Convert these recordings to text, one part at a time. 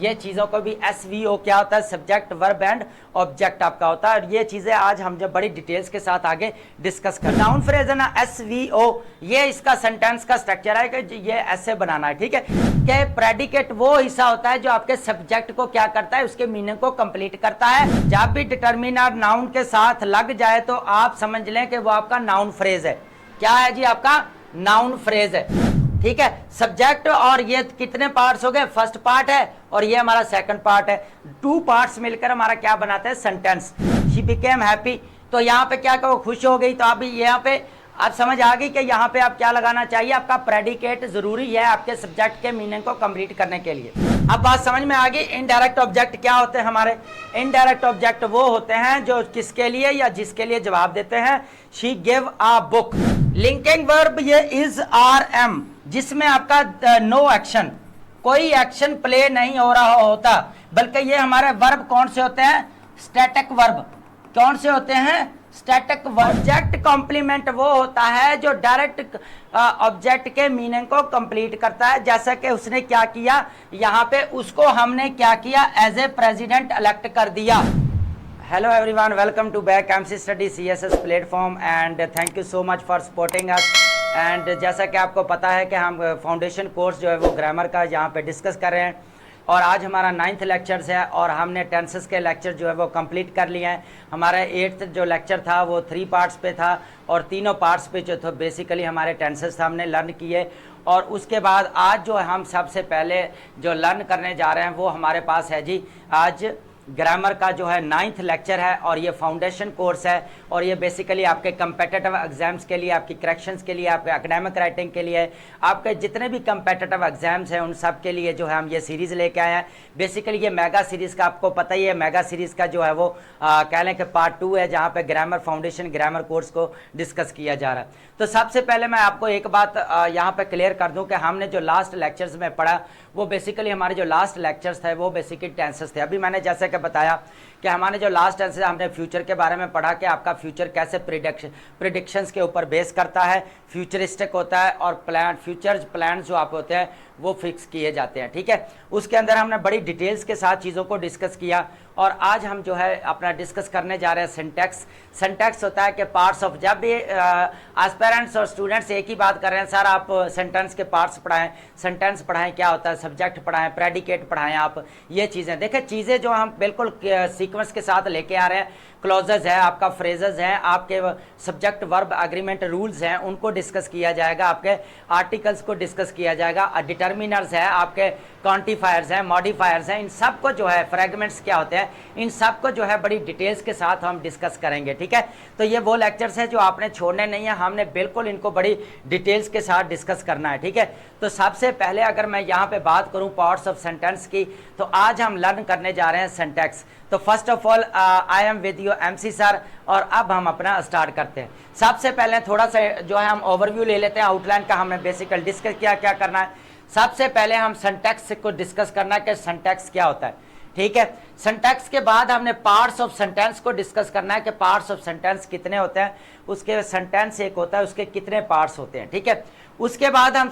ये चीज़ों को भी SVO क्या होता है, सब्जेक्ट वर्ब एंड ऑब्जेक्ट आपका होता है। और ये चीज़ें आज हम जब बड़ी डिटेल्स के साथ आगे डिस्कस कर। नाउन फ्रेज है ना SVO, ये इसका सेंटेंस का स्ट्रक्चर है कि ये ऐसे बनाना है, ठीक है। कि प्रेडिकेट वो हिस्सा होता है जो आपके सब्जेक्ट को क्या करता है, उसके मीनिंग को कंप्लीट करता है। जब भी डिटर्मिनर नाउन के साथ लग जाए तो आप समझ लें कि वो आपका नाउन फ्रेज है। क्या है जी, आपका नाउन फ्रेज है, ठीक है। सब्जेक्ट और ये कितने पार्ट्स हो गए, फर्स्ट पार्ट है और ये हमारा सेकंड पार्ट है। 2 पार्ट्स मिलकर हमारा क्या बनाते हैं, सेंटेंस। शी बिकेम हैप्पी, तो यहाँ पे क्या कहो, खुश हो गई। तो अभी यहाँ पे आप समझ आ गई कि यहाँ पे आप क्या लगाना चाहिए, आपका प्रेडिकेट जरूरी है आपके सब्जेक्ट के मीनिंग को कंप्लीट करने के लिए। अब बात समझ में आ गई। इनडायरेक्ट ऑब्जेक्ट क्या होते हैं हमारे, इनडायरेक्ट ऑब्जेक्ट वो होते हैं जो किसके लिए या जिसके लिए जवाब देते हैं। She give a book. Linking verb ये इज आर एम, जिसमें आपका नो एक्शन, कोई एक्शन प्ले नहीं हो रहा होता, बल्कि ये हमारे वर्ब कौन से होते हैं, स्टैटिक वर्ब। कौन से होते हैं, स्टैटिक वर्ब। ऑब्जेक्ट कॉम्प्लीमेंट वो होता है जो डायरेक्ट ऑब्जेक्ट के मीनिंग को कंप्लीट करता है। जैसा कि उसने क्या किया यहाँ पे, उसको हमने क्या किया, एज ए प्रेसिडेंट इलेक्ट कर दिया। Hello everyone, welcome to back MC study CSS platform and thank you so much for supporting us. And जैसा कि आपको पता है कि हम फाउंडेशन कोर्स जो है वो ग्रामर का यहाँ पे डिस्कस कर रहे हैं और आज हमारा 9th लेक्चर्स है और हमने टेंसेस के लेक्चर जो है वो कंप्लीट कर लिए हैं। हमारा 8th जो लेक्चर था वो 3 पार्ट्स पे था और तीनों पार्ट्स पे जो था बेसिकली हमारे टेंसेस था हमने लर्न किए। और उसके बाद आज जो हम सबसे पहले जो लर्न करने जा रहे हैं वो हमारे पास है जी, आज ग्रामर का जो है 9th लेक्चर है और ये फाउंडेशन कोर्स है और ये बेसिकली आपके कम्पिटिटिव एग्जाम्स के लिए, आपकी करेक्शंस के लिए, आपके एकेडमिक राइटिंग के लिए, आपके जितने भी कम्पिटिटिव एग्जाम्स हैं उन सब के लिए जो है हम ये सीरीज़ लेके आए हैं। बेसिकली ये मेगा सीरीज़ का आपको पता ही है, मेगा सीरीज़ का जो है वो कह लें कि पार्ट 2 है जहाँ पे ग्रामर फाउंडेशन ग्रामर कोर्स को डिस्कस किया जा रहा है। तो सबसे पहले मैं आपको एक बात यहाँ पे क्लियर कर दूँ कि हमने जो लास्ट लेक्चर्स में पढ़ा वो बेसिकली हमारे जो लास्ट लेक्चर्स थे वो बेसिकली टेंसेस थे। अभी मैंने जैसे कि बताया कि हमारे जो लास्ट टेंसेस हमने फ्यूचर के बारे में पढ़ा कि आपका फ्यूचर कैसे प्रिडिक्शंस के ऊपर बेस करता है, फ्यूचरिस्टिक होता है और प्लान, फ्यूचर प्लान जो आप होते हैं वो फिक्स किए जाते हैं, ठीक है। उसके अंदर हमने बड़ी डिटेल्स के साथ चीज़ों को डिस्कस किया और आज हम जो है अपना डिस्कस करने जा रहे हैं सिंटैक्स। सिंटैक्स होता है कि पार्ट्स ऑफ, जब भी एस्पिरेंट्स और स्टूडेंट्स एक ही बात कर रहे हैं, सर आप सेंटेंस के पार्ट्स पढ़ाएं, सेंटेंस पढ़ाएं, क्या होता है, सब्जेक्ट पढ़ाएं, प्रेडिकेट पढ़ाएं, आप ये चीज़ें देखें। चीज़ें जो हम बिल्कुल सीक्वेंस के साथ लेके आ रहे हैं, क्लॉजेज है, आपका फ्रेजेस हैं, आपके सब्जेक्ट वर्ब एग्रीमेंट रूल्स हैं, उनको डिस्कस किया जाएगा, आपके आर्टिकल्स को डिस्कस किया जाएगा, डिटर्मिनर्स है, आपके क्वांटिफायर्स हैं, मॉडिफायर्स हैं, इन सब को जो है, फ्रेगमेंट्स क्या होते हैं, इन सब को जो है बड़ी डिटेल्स के साथ हम डिस्कस करेंगे, ठीक है। तो ये वो लेक्चर्स हैं जो आपने छोड़ने नहीं है, हमने बिल्कुल इनको बड़ी डिटेल्स के साथ डिस्कस करना है, ठीक है। तो सबसे पहले अगर मैं यहाँ पे बात करूँ पार्ट्स ऑफ सेंटेंस की, तो आज हम लर्न करने जा रहे हैं सिंटैक्स। तो first of all I am with you MC sir और अब हम अपना स्टार्ट करते हैं। सबसे पहले थोड़ा सा जो है हम ओवरव्यू ले लेते हैं आउटलाइन का, हमने बेसिकल डिस्कस किया क्या करना है। सबसे पहले हम सिंटैक्स को डिस्कस करना है कि सिंटैक्स क्या होता है, ठीक है। सिंटैक्स के बाद हमने पार्ट्स ऑफ सेंटेंस को डिस्कस करना है कि पार्ट्स ऑफ सेंटेंस कितने होते हैं, उसके सेंटेंस एक होता है, उसके कितने पार्ट्स होते हैं, ठीक है। उसके बाद हम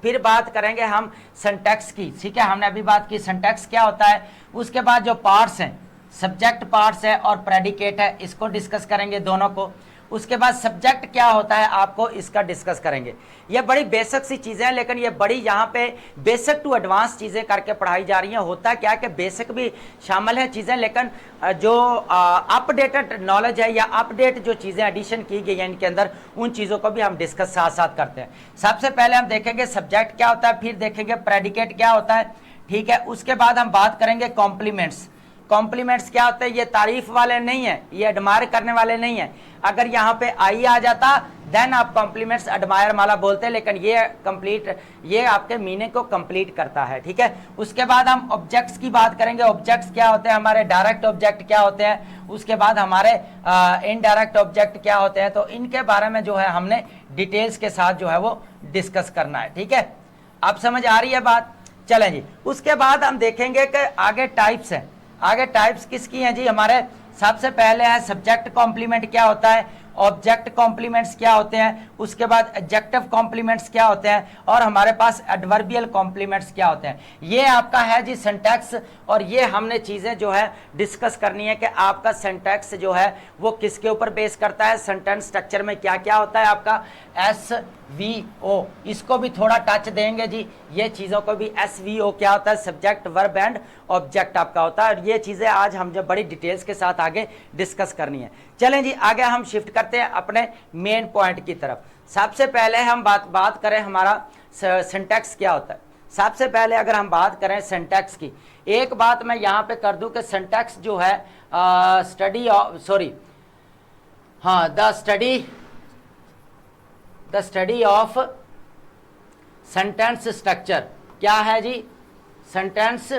फिर बात करेंगे हम सिंटैक्स की, ठीक है। हमने अभी बात की सिंटैक्स क्या होता है। उसके बाद जो पार्ट्स हैं, सब्जेक्ट पार्ट्स है और प्रेडिकेट है, इसको डिस्कस करेंगे दोनों को। उसके बाद सब्जेक्ट क्या होता है आपको इसका डिस्कस करेंगे। ये बड़ी बेसिक सी चीज़ें हैं लेकिन ये बड़ी यहाँ पे बेसिक टू एडवांस चीज़ें करके पढ़ाई जा रही हैं। होता क्या कि बेसिक भी शामिल है चीज़ें, लेकिन जो अपडेटेड नॉलेज है या अपडेट जो चीज़ें एडिशन की गई हैं इनके अंदर, उन चीज़ों को भी हम डिस्कस साथ साथ करते हैं। सबसे पहले हम देखेंगे सब्जेक्ट क्या होता है, फिर देखेंगे प्रेडिकेट क्या होता है, ठीक है। उसके बाद हम बात करेंगे कॉम्प्लीमेंट्स। कॉम्प्लीमेंट्स क्या होते हैं, ये तारीफ वाले नहीं है, ये एडमायर करने वाले नहीं है। अगर यहाँ पे आई आ जाता देन आप कॉम्प्लीमेंट्स एडमायर वाला बोलते हैं, लेकिन ये कंप्लीट, ये आपके मीनिंग को कंप्लीट करता है, ठीक है। उसके बाद हम ऑब्जेक्ट्स की बात करेंगे। ऑब्जेक्ट्स क्या होते हैं, हमारे डायरेक्ट ऑब्जेक्ट क्या होते हैं, उसके बाद हमारे इनडायरेक्ट ऑब्जेक्ट क्या होते हैं। तो इनके बारे में जो है हमने डिटेल्स के साथ जो है वो डिस्कस करना है, ठीक है। आप समझ आ रही है बात, चलें जी। उसके बाद हम देखेंगे कि आगे टाइप्स हैं। आगे टाइप्स किसकी हैं जी, हमारे सबसे पहले है सब्जेक्ट कॉम्प्लीमेंट क्या होता है, ऑब्जेक्ट कॉम्प्लीमेंट्स क्या होते हैं, उसके बाद एडजेक्टिव कॉम्प्लीमेंट्स क्या होते हैं, और हमारे पास एडवर्बियल कॉम्प्लीमेंट्स क्या होते हैं। ये आपका है जी सिंटैक्स, और ये हमने चीजें जो है डिस्कस करनी है कि आपका सिंटैक्स जो है वो किसके ऊपर बेस करता है, सेंटेंस स्ट्रक्चर में क्या क्या होता है आपका SVO, इसको भी थोड़ा टच देंगे जी। ये चीज़ों को भी SVO क्या होता है, सब्जेक्ट वर्ब एंड ऑब्जेक्ट आपका होता है, और ये चीज़ें आज हम जब बड़ी डिटेल्स के साथ आगे डिस्कस करनी है। चलें जी आगे हम शिफ्ट करते हैं अपने मेन पॉइंट की तरफ। सबसे पहले हम बात करें हमारा सिंटैक्स क्या होता है। सबसे पहले अगर हम बात करें सिंटैक्स की, एक बात मैं यहाँ पे कर दूं कि सिंटैक्स जो है the study of sentence structure. क्या है जी, sentence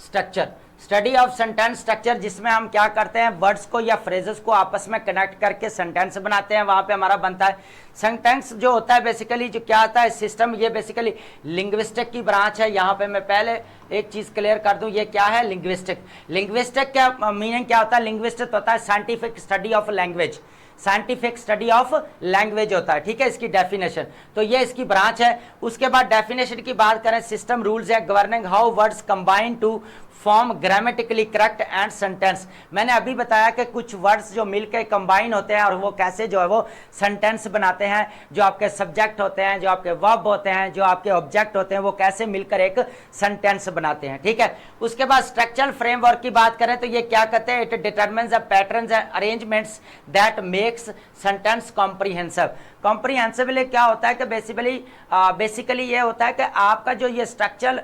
structure, study of sentence structure, जिसमें हम क्या करते हैं, वर्ड्स को या फ्रेजेस को आपस में कनेक्ट करके सेंटेंस बनाते हैं। वहां पे हमारा बनता है सेंटेंस जो होता है बेसिकली जो क्या होता है सिस्टम, ये बेसिकली लिंग्विस्टिक की ब्रांच है। यहाँ पे मैं पहले एक चीज क्लियर कर दूं, ये क्या है लिंग्विस्टिक। लिंग्विस्टिक क्या मीनिंग क्या होता है, लिंग्विस्टिक होता है scientific study of language, scientific study of language होता है, ठीक है, इसकी डेफिनेशन। तो ये इसकी ब्रांच है। उसके बाद डेफिनेशन की बात करें, सिस्टम रूल्स है governing how words combine to form grammatically correct and sentence. मैंने अभी बताया कि कुछ वर्ड्स जो मिलकर कंबाइन होते हैं और वो कैसे जो है वो सेंटेंस बनाते हैं, जो आपके सब्जेक्ट होते हैं, जो आपके वर्ब होते हैं, जो आपके ऑब्जेक्ट होते हैं, वो कैसे मिलकर एक सेंटेंस बनाते हैं, ठीक है। उसके बाद स्ट्रक्चरल फ्रेमवर्क की बात करें तो ये क्या कहते हैं, it determines the patterns and arrangements that makes sentence comprehensive. Comprehensively क्या होता है कि बेसिकली ये होता है कि आपका जो ये स्ट्रक्चरल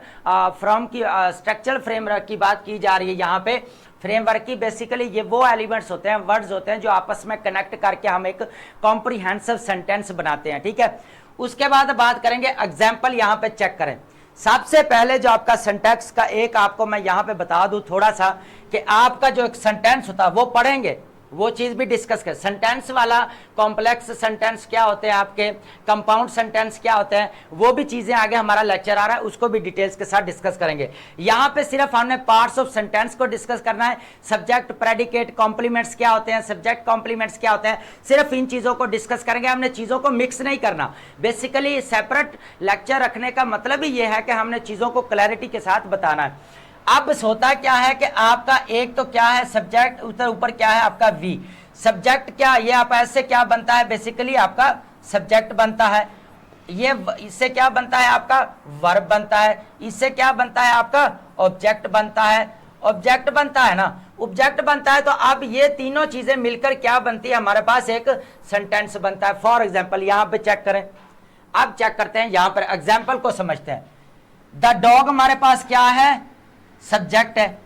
फ्रेमवर्क की बात की जा रही है यहाँ पे, फ्रेमवर्क की बेसिकली ये वो एलिमेंट्स होते हैं, वर्ड्स होते हैं जो आपस में कनेक्ट करके हम एक कॉम्प्रिहेंसिव सेंटेंस बनाते हैं, ठीक है। उसके बाद बात करेंगे एग्जाम्पल, यहाँ पे चेक करें। सबसे पहले जो आपका सिंटैक्स का एक आपको मैं यहाँ पे बता दूं थोड़ा सा कि आपका जो एक सेंटेंस होता है वो पढ़ेंगे, वो चीज भी डिस्कस कर। सेंटेंस वाला कॉम्प्लेक्स सेंटेंस क्या होते हैं आपके, कंपाउंड सेंटेंस क्या होते हैं, वो भी चीजें आगे हमारा लेक्चर आ रहा है, उसको भी डिटेल्स के साथ डिस्कस करेंगे। यहाँ पे सिर्फ हमने पार्ट्स ऑफ सेंटेंस को डिस्कस करना है। सब्जेक्ट, प्रेडिकेट, कॉम्प्लीमेंट्स क्या होते हैं, सब्जेक्ट कॉम्प्लीमेंट्स क्या होते हैं, सिर्फ इन चीजों को डिस्कस करेंगे। हमने चीजों को मिक्स नहीं करना। बेसिकली सेपरेट लेक्चर रखने का मतलब ही ये है कि हमने चीजों को क्लैरिटी के साथ बताना है। अब होता क्या है कि आपका एक तो क्या है सब्जेक्ट, ऊपर क्या है आपका वी। सब्जेक्ट क्या, ये आप ऐसे क्या बनता है, बेसिकली आपका सब्जेक्ट बनता है। ये इससे क्या बनता है आपका वर्ब बनता है। इससे क्या बनता है आपका ऑब्जेक्ट बनता है। ऑब्जेक्ट बनता है ना, ऑब्जेक्ट बनता है। तो अब ये तीनों चीजें मिलकर क्या बनती है, हमारे पास एक सेंटेंस बनता है। फॉर एग्जाम्पल यहाँ पे चेक करें, अब चेक करते हैं, यहाँ पर एग्जाम्पल को समझते हैं। द डॉग हमारे पास क्या है, सब्जेक्ट है।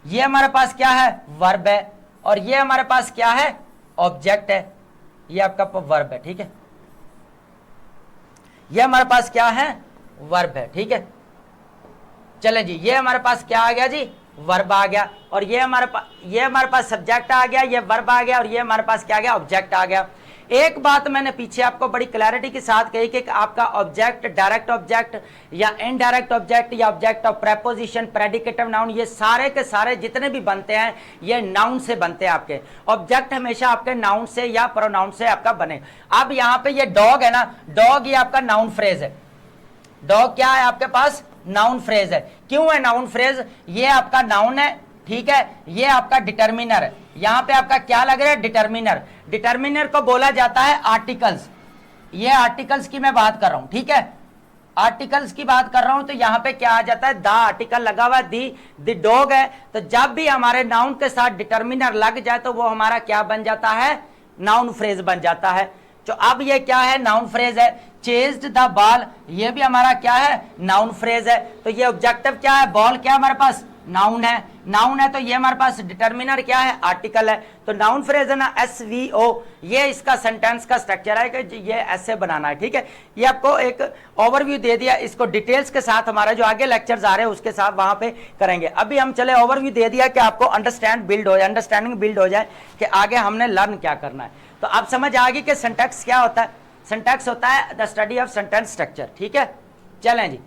ये हमारे पास क्या है, वर्ब है। और ये हमारे पास क्या है, ऑब्जेक्ट है। ये आपका वर्ब है, ठीक है। ये हमारे पास क्या है, वर्ब है, ठीक है। चलें जी, ये हमारे पास क्या आ गया जी, वर्ब आ गया। और ये हमारे पास सब्जेक्ट आ गया, ये वर्ब आ गया, और ये हमारे पास क्या आ गया, ऑब्जेक्ट आ गया। एक बात मैंने पीछे आपको बड़ी क्लैरिटी के साथ कही कि आपका ऑब्जेक्ट, डायरेक्ट ऑब्जेक्ट या इनडायरेक्ट ऑब्जेक्ट या object of preposition, predicative noun, ये सारे के सारे जितने भी बनते हैं ये नाउन से बनते हैं। आपके ऑब्जेक्ट हमेशा आपके नाउन से या प्रोनाउन से आपका बने। अब यहाँ पे ये डॉग है ना, डॉग ये आपका नाउन फ्रेज है। डॉग क्या है आपके पास, नाउन फ्रेज है। क्यों है नाउन फ्रेज, ये आपका नाउन है, ठीक है। ये आपका डिटर्मिनर है। यहां पे आपका क्या लग रहा है, डिटर्मिनर। डिटर्मिनर को बोला जाता है आर्टिकल्स। ये आर्टिकल्स की मैं बात कर रहा हूं, ठीक है, आर्टिकल्स की बात कर रहा हूं। तो यहां पे क्या आ जाता है, द आर्टिकल लगा हुआ, दी डॉग है। तो जब भी हमारे नाउन के साथ डिटर्मिनर लग जाए तो वो हमारा क्या बन जाता है, नाउन फ्रेज बन जाता है। तो अब ये क्या है, नाउन फ्रेज है। चेज्ड द बॉल, ये भी हमारा क्या है, नाउन फ्रेज है। तो ये ऑब्जेक्टिव क्या है, बॉल क्या हमारे पास नाउन है, नाउन है। तो ये हमारे पास डिटर्मिनर क्या है, आर्टिकल है। तो नाउन फ्रेज है ना, SVO, ये इसका सेंटेंस का स्ट्रक्चर है कि ये ऐसे बनाना है, ठीक है। ये आपको एक ओवरव्यू दे दिया, इसको डिटेल्स के साथ हमारा जो आगे लेक्चर्स आ रहे हैं उसके साथ वहां पे करेंगे। अभी हम चले, ओवरव्यू दे दिया कि आपको अंडरस्टैंडिंग बिल्ड हो जाए कि आगे हमने लर्न क्या करना है। तो अब समझ आ गई कि सिंटैक्स क्या होता है। सिंटैक्स होता है the study of sentence structure, ठीक है। चलें जी,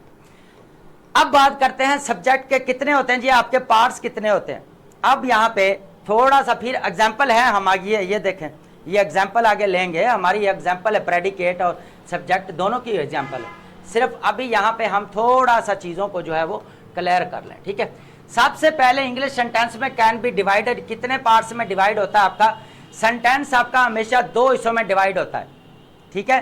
अब बात करते हैं सब्जेक्ट के कितने होते हैं जी, आपके पार्ट्स कितने होते हैं। अब यहाँ पे थोड़ा सा फिर एग्जाम्पल है हम आगे, ये देखें, ये एग्जाम्पल आगे लेंगे, हमारी एग्जाम्पल है प्रेडिकेट और सब्जेक्ट दोनों की एग्जाम्पल है। सिर्फ अभी यहाँ पे हम थोड़ा सा चीज़ों को जो है वो क्लियर कर लें, ठीक है। सबसे पहले इंग्लिश सेंटेंस में कैन बी डिवाइडेड, कितने पार्ट्स में डिवाइड होता है आपका सेंटेंस? आपका हमेशा 2 हिस्सों में डिवाइड होता है, ठीक है।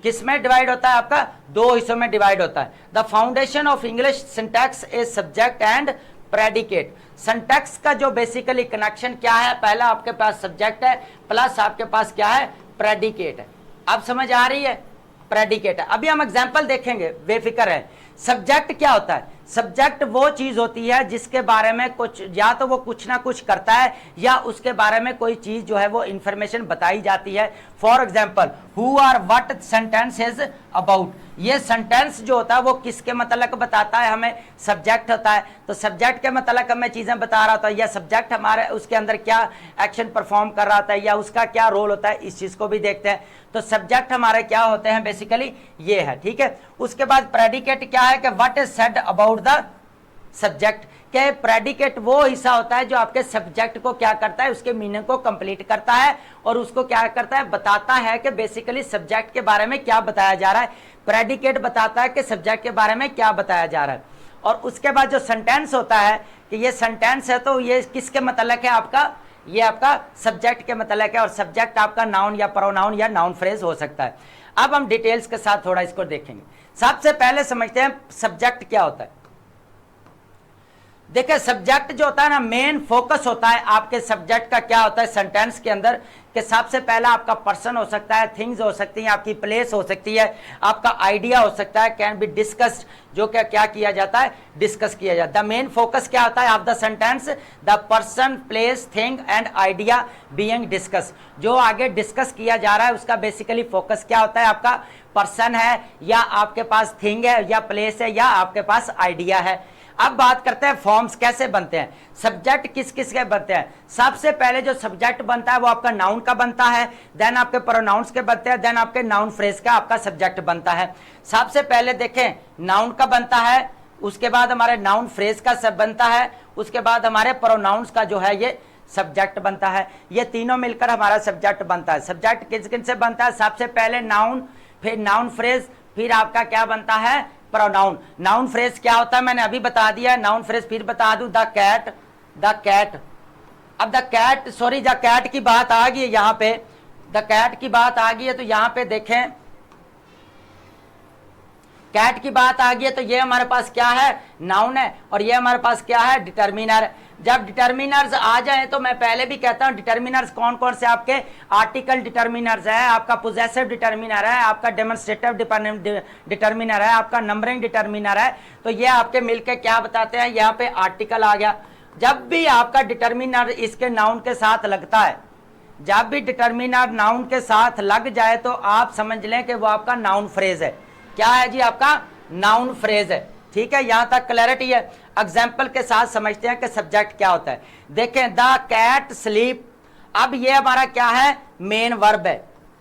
किस में डिवाइड होता है? आपका 2 हिस्सों में डिवाइड होता है। The foundation of English syntax is subject and predicate. Syntax का जो बेसिकली कनेक्शन क्या है? पहला आपके पास सब्जेक्ट है प्लस आपके पास क्या है? प्रेडिकेट है। अब समझ आ रही है? प्रेडिकेट है। अभी हम एग्जांपल देखेंगे, बेफिक्र है। सब्जेक्ट क्या होता है? सब्जेक्ट वो चीज होती है जिसके बारे में कुछ, या तो वो कुछ ना कुछ करता है या उसके बारे में कोई चीज जो है वो इंफॉर्मेशन बताई जाती है। फॉर एग्जाम्पल, हु और व्हाट सेंटेंस इज अबाउट। ये सेंटेंस जो होता है वो किसके मतलब बताता है? हमें सब्जेक्ट होता है, तो सब्जेक्ट के मतलब हमें चीजें बता रहा होता है, या सब्जेक्ट हमारे उसके अंदर क्या एक्शन परफॉर्म कर रहा होता है या उसका क्या रोल होता है, इस चीज को भी देखते हैं। तो सब्जेक्ट हमारे क्या होते हैं? बेसिकली ये है, ठीक है। उसके बाद प्रेडिकेट क्या है कि what is said about the subject, के प्रेडिकेट वो हिस्सा होता है जो आपके सब्जेक्ट को क्या करता है? उसके मीनिंग को कंप्लीट करता है और उसको क्या करता है? बताता है कि बेसिकली सब्जेक्ट के बारे में क्या बताया जा रहा है। प्रेडिकेट बताता है कि सब्जेक्ट के बारे में क्या बताया जा रहा है। और उसके बाद जो सेंटेंस होता है कि ये सेंटेंस है, तो ये किसके मतलब है? आपका ये आपका सब्जेक्ट के मतलब है। और सब्जेक्ट आपका नाउन या प्रोनाउन या नाउन फ्रेज हो सकता है। अब हम डिटेल्स के साथ थोड़ा इसको देखेंगे। सबसे पहले समझते हैं सब्जेक्ट क्या होता है। देखिए, सब्जेक्ट जो होता है ना, मेन फोकस होता है आपके सब्जेक्ट का क्या होता है सेंटेंस के अंदर, कि सबसे पहला आपका पर्सन हो सकता है, थिंग्स हो सकती हैं, आपकी प्लेस हो सकती है, आपका आइडिया हो सकता है, कैन बी डिस्कस्ड, जो क्या किया जाता है? डिस्कस किया जाता है। द मेन फोकस क्या होता है of the sentence? The person, place, thing and idea being discuss. जो आगे डिस्कस किया जा रहा है उसका बेसिकली फोकस क्या होता है? आपका पर्सन है, या आपके पास थिंग है, या प्लेस है, या आपके पास आइडिया है। अब बात करते हैं फॉर्म्स कैसे बनते हैं, सब्जेक्ट किस किस के बनते हैं। सबसे पहले जो सब्जेक्ट बनता है वो आपका नाउन का बनता है, देन आपके प्रोनाउंस के बनते हैं, देन आपके नाउन फ्रेज का आपका सब्जेक्ट बनता है। सबसे पहले देखें, नाउन का बनता है, उसके बाद हमारे नाउन फ्रेज का सब बनता है, उसके बाद हमारे प्रोनाउंस का जो है ये सब्जेक्ट बनता है। ये तीनों मिलकर हमारा सब्जेक्ट बनता है। सब्जेक्ट किस किन से बनता है? सबसे पहले नाउन, फिर नाउन फ्रेज, फिर आपका क्या बनता है? प्रोनाउन। नाउन फ्रेज क्या होता है मैंने अभी बता दिया। नाउन फ्रेज फिर बता दूं, द कैट, द कैट। अब the cat, sorry, the cat की बात आ गई है यहाँ पे, द कैट की बात आ गई है, तो यहाँ पे देखें कैट की बात आ गई है, तो ये हमारे पास क्या है? नाउन है, और ये हमारे पास क्या है? डिटर्मिनर। जब डिटर्मिनर्स आ जाए तो मैं पहले भी कहता हूं डिटर्मिनर्स कौन कौन से आपके? आर्टिकल डिटर्मिनर्स है, आपका पोजेसिव डिटर्मिनर है, आपका डेमोन्स्ट्रेटिव डिटर्मिनर है, आपका नंबरिंग डिटर्मिनर है। तो ये आपके मिलके क्या बताते हैं? यहाँ पे आर्टिकल आ गया। जब भी आपका डिटर्मिनर इसके नाउन के साथ लगता है, जब भी डिटर्मिनर नाउन के साथ लग जाए तो आप समझ लें कि वो आपका नाउन फ्रेज है। क्या है जी? आपका नाउन फ्रेज है, ठीक है। यहां तक क्लैरिटी है। एग्जाम्पल के साथ समझते हैं कि सब्जेक्ट क्या होता है। देखें, द कैट स्लीप। अब ये हमारा क्या है? मेन वर्ब है।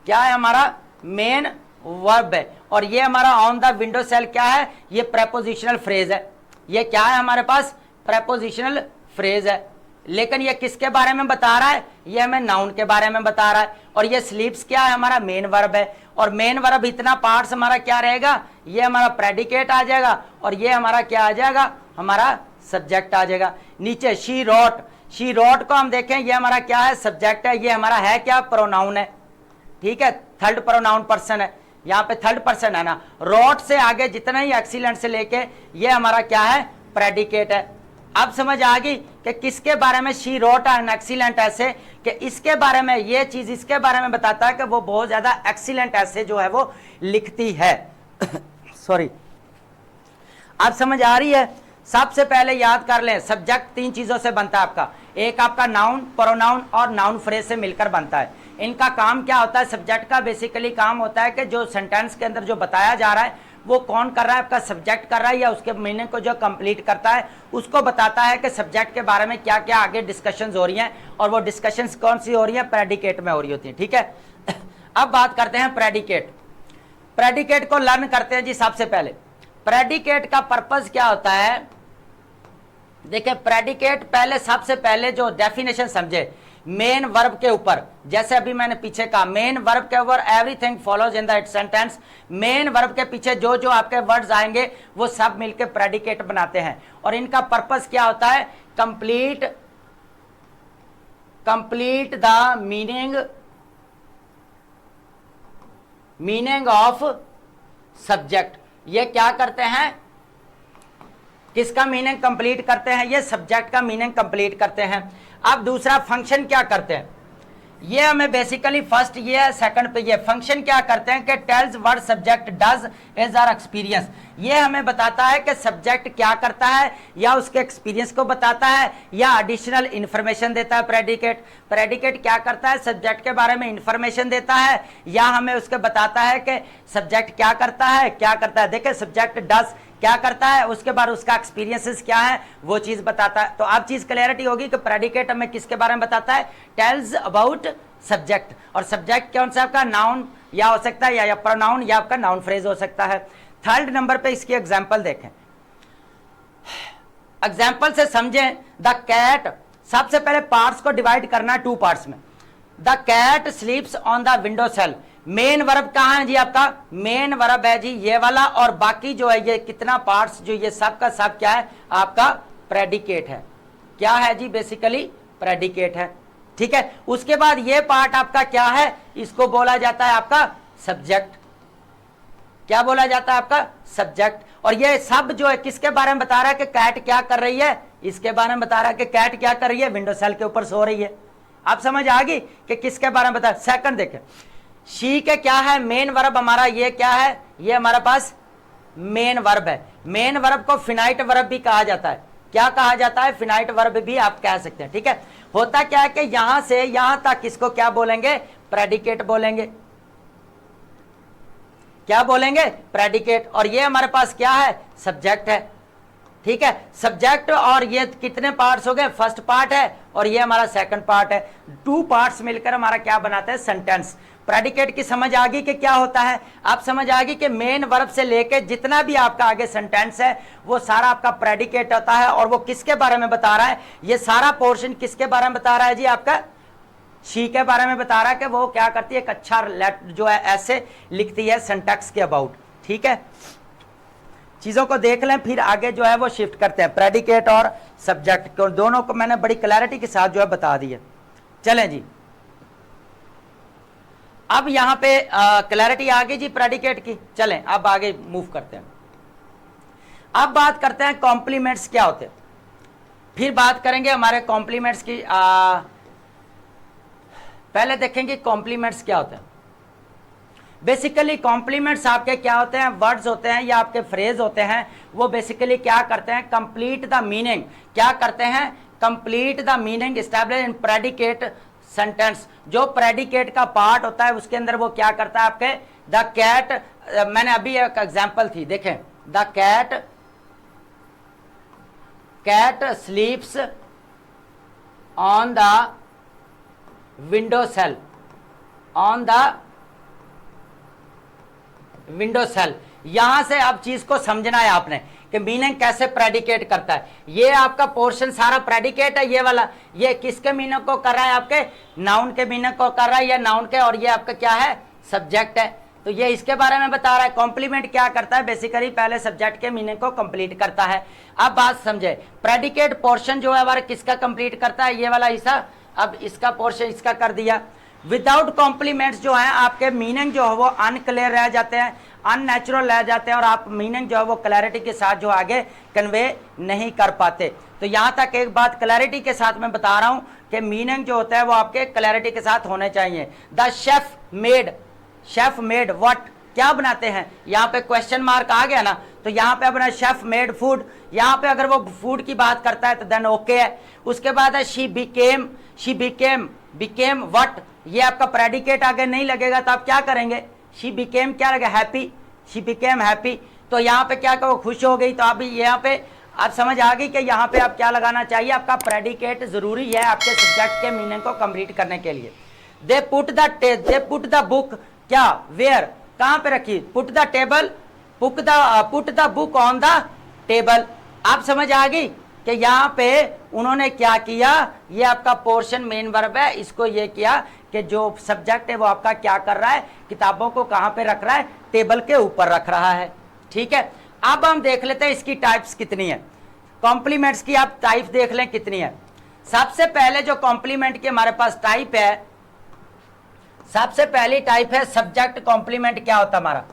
क्या है? हमारा मेन वर्ब है। और ये हमारा ऑन द विंडो सेल क्या है? ये प्रेपोजिशनल फ्रेज है। ये क्या है हमारे पास? प्रेपोजिशनल फ्रेज है। लेकिन ये किसके बारे में बता रहा है? ये हमें नाउन के बारे में बता रहा है। और ये स्लीप्स क्या है? हमारा मेन वर्ब है। और मेन वर्ब इतना पार्ट्स हमारा क्या रहेगा? ये हमारा प्रेडिकेट आ जाएगा, और ये हमारा क्या आ जाएगा? हमारा सब्जेक्ट आ जाएगा। नीचे शी रोट, शी रोट को हम देखें, ये हमारा क्या है? सब्जेक्ट है। ये हमारा है क्या? प्रोनाउन है, ठीक है। थर्ड प्रोनाउन पर्सन है, यहाँ पे थर्ड पर्सन है ना। रोट से आगे जितना ही एक्सीलेंट से लेके ये हमारा क्या है? प्रेडिकेट है। अब समझ आ गई कि किसके बारे में? शी रोट एन एक्सीलेंट ऐसे, कि इसके बारे में, ये चीज इसके बारे में बताता है कि वो बहुत ज्यादा एक्सीलेंट ऐसे जो है वो लिखती है। सॉरी, अब समझ आ रही है। सबसे पहले याद कर लें, सब्जेक्ट 3 चीजों से बनता है आपका। एक आपका नाउन, प्रोनाउन और नाउन फ्रेज से मिलकर बनता है। इनका काम क्या होता है? सब्जेक्ट का बेसिकली काम होता है कि जो सेंटेंस के अंदर जो बताया जा रहा है वो कौन कर रहा है? आपका सब्जेक्ट कर रहा है, या उसके मीनिंग को जो कंप्लीट करता है उसको बताता है कि सब्जेक्ट के बारे में क्या क्या आगे डिस्कशंस हो रही हैं, और वो डिस्कशंस कौन सी हो रही हैं? प्रेडिकेट में हो रही होती हैं, ठीक है। अब बात करते हैं प्रेडिकेट। प्रेडिकेट को लर्न करते हैं जी। सबसे पहले प्रेडिकेट का पर्पस क्या होता है? देखिए प्रेडिकेट पहले, सबसे पहले जो डेफिनेशन समझे मेन वर्ब के ऊपर, जैसे अभी मैंने पीछे कहा मेन वर्ब के ऊपर everything follows in the sentence. Main verb के पीछे जो जो आपके वर्ड्स आएंगे वो सब मिलके प्रेडिकेट बनाते हैं, और इनका पर्पस क्या होता है? Complete the meaning of subject. ये क्या करते हैं? किसका मीनिंग कंप्लीट करते हैं? ये सब्जेक्ट का मीनिंग कंप्लीट करते हैं। अब दूसरा फंक्शन क्या करते हैं? ये हमें बेसिकली फर्स्ट ये है, सेकंड पे ये फंक्शन क्या करते हैं कि tells what subject does is our experience. ये हमें बताता है कि सब्जेक्ट क्या करता है, या उसके एक्सपीरियंस को बताता है, या एडिशनल इंफॉर्मेशन देता है। प्रेडिकेट क्या करता है? सब्जेक्ट के बारे में इंफॉर्मेशन देता है, या हमें उसके बताता है कि सब्जेक्ट क्या करता है। देखिए सब्जेक्ट डज क्या करता है, उसके बाद उसका एक्सपीरियंसेस क्या है, वो चीज बताता है। तो अब चीज क्लैरिटी होगी कि प्रेडिकेट हमें किसके बारे में बताता है? Tells about subject. और सब्जेक्ट कौन सा? आपका नाउन या हो सकता है, या प्रोनाउन, या आपका नाउन फ्रेज हो सकता है। थर्ड नंबर पे इसकी एग्जाम्पल देखें, एग्जाम्पल से समझें। द कैट, सबसे पहले पार्ट्स को डिवाइड करना टू पार्ट्स में। The cat sleeps on the window sill. Main verb कहां है जी? आपका मेन वर्ब है जी ये वाला, और बाकी जो है ये कितना पार्ट्स, जो ये सब का सब क्या है? आपका प्रेडिकेट है। क्या है जी? बेसिकली प्रेडिकेट है। ठीक है, उसके बाद ये पार्ट आपका क्या है? इसको बोला जाता है आपका सब्जेक्ट। क्या बोला जाता है? आपका सब्जेक्ट। और ये सब जो है किसके बारे में बता रहा है कि कैट क्या कर रही है? इसके बारे में बता रहा है कि कैट क्या कर रही है? विंडो सेल के ऊपर सो रही है। आप समझ आ गई कि किसके बारे में बता। सेकंड देखें, शी के क्या है? मेन वर्ब हमारा ये क्या है? ये हमारे पास मेन वर्ब है। मेन वर्ब को फिनाइट वर्ब भी कहा जाता है। क्या कहा जाता है? फिनाइट वर्ब भी आप कह सकते हैं। ठीक है, होता क्या है कि यहां से यहां तक इसको क्या बोलेंगे? प्रेडिकेट बोलेंगे। क्या बोलेंगे? प्रेडिकेट। और ये हमारे पास क्या है? सब्जेक्ट है। ठीक है, सब्जेक्ट, और ये कितने पार्ट्स हो गए? फर्स्ट पार्ट है और ये हमारा सेकंड पार्ट है। टू पार्ट्स मिलकर हमारा क्या बनाते हैं? सेंटेंस। प्रेडिकेट की समझ आ गई कि क्या होता है? आप समझ आ गई कि मेन वर्ब से लेके जितना भी आपका आगे सेंटेंस है वो सारा आपका प्रेडिकेट होता है। और वो किसके बारे में बता रहा है? ये सारा पोर्शन किसके बारे में बता रहा है जी? आपका शी के बारे में बता रहा है कि वो क्या करती है? एक अच्छा जो है ऐसे लिखती है सिंटैक्स के अबाउट। ठीक है, चीजों को देख लें, फिर आगे जो है वो शिफ्ट करते हैं। प्रेडिकेट और सब्जेक्ट को दोनों को मैंने बड़ी क्लैरिटी के साथ जो है बता दिया। चलें जी, अब यहां पे क्लैरिटी आ गई जी प्रेडिकेट की। चलें अब आगे मूव करते हैं। अब बात करते हैं कॉम्प्लीमेंट्स क्या होते हैं। फिर बात करेंगे हमारे कॉम्प्लीमेंट्स की। पहले देखेंगे कॉम्प्लीमेंट्स क्या होते हैं। बेसिकली कॉम्प्लीमेंट्स आपके क्या होते हैं? वर्ड्स होते हैं या आपके फ्रेज होते हैं। वो बेसिकली क्या करते हैं? Complete the meaning. क्या करते हैं? Complete the meaning establish in predicate sentence. जो प्रेडिकेट का पार्ट होता है उसके अंदर वो क्या करता है? आपके द कैट, मैंने अभी एक एग्जांपल थी, देखें। The cat sleeps on the window sill, on the window sill. यहां से अब चीज को समझना है आपने कि मीनिंग कैसे प्रेडिकेट करता है। ये आपका पोर्शन सारा प्रेडिकेट है, ये वाला। ये किसके मीनिंग को कर रहा है? आपके नाउन के मीनिंग को कर रहा है, या नाउन के, और ये आपका क्या है? सब्जेक्ट है। तो ये इसके बारे में बता रहा है। कॉम्प्लीमेंट क्या करता है? बेसिकली पहले सब्जेक्ट के मीनिंग को कंप्लीट करता है। अब बात समझे, प्रेडिकेट पोर्शन जो है हमारा किसका कंप्लीट करता है? ये वाला हिस्सा। अब इसका पोर्शन इसका कर दिया। विदाउट कॉम्प्लीमेंट्स जो है आपके मीनिंग जो है वो अनक्लियर रह जाते हैं, अननेचुरल रह जाते हैं, और आप मीनिंग जो है वो क्लैरिटी के साथ जो आगे कन्वे नहीं कर पाते। तो यहाँ तक एक बात क्लैरिटी के साथ मैं बता रहा हूँ कि मीनिंग जो होता है वो आपके क्लैरिटी के साथ होने चाहिए। द शेफ मेड व्हाट, क्या बनाते हैं? यहाँ पे क्वेश्चन मार्क आ गया ना, तो यहाँ पे अपना शेफ मेड फूड। यहाँ पे अगर वो फूड की बात करता है तो देन ओके है। उसके बाद है शी बिकेम व्हाट, ये आपका प्रेडिकेट आगे नहीं लगेगा तो आप क्या करेंगे? शी बिकेम क्या लगेगा? Happy, she became happy. तो यहाँ पे क्या कहो? खुश हो गई। तो अभी यहाँ पे आप समझ आ गई कि यहाँ पे आप क्या लगाना चाहिए? आपका प्रेडिकेट जरूरी है आपके सब्जेक्ट के मीनिंग को कंप्लीट करने के लिए। दे पुट द बुक, क्या? वेयर, कहाँ पे रखी? Put the book on the table. आप समझ आ गई? कि यहाँ पे उन्होंने क्या किया, ये आपका पोर्शन मेन वर्ब है, इसको ये किया कि जो सब्जेक्ट है वो आपका क्या कर रहा है, किताबों को कहाँ पे रख रहा है, टेबल के ऊपर रख रहा है। ठीक है, अब हम देख लेते हैं इसकी टाइप्स कितनी है, कॉम्प्लीमेंट्स की आप टाइप देख लें कितनी है। सबसे पहले जो कॉम्प्लीमेंट की हमारे पास टाइप है, सबसे पहली टाइप है सब्जेक्ट कॉम्प्लीमेंट। क्या होता है हमारा,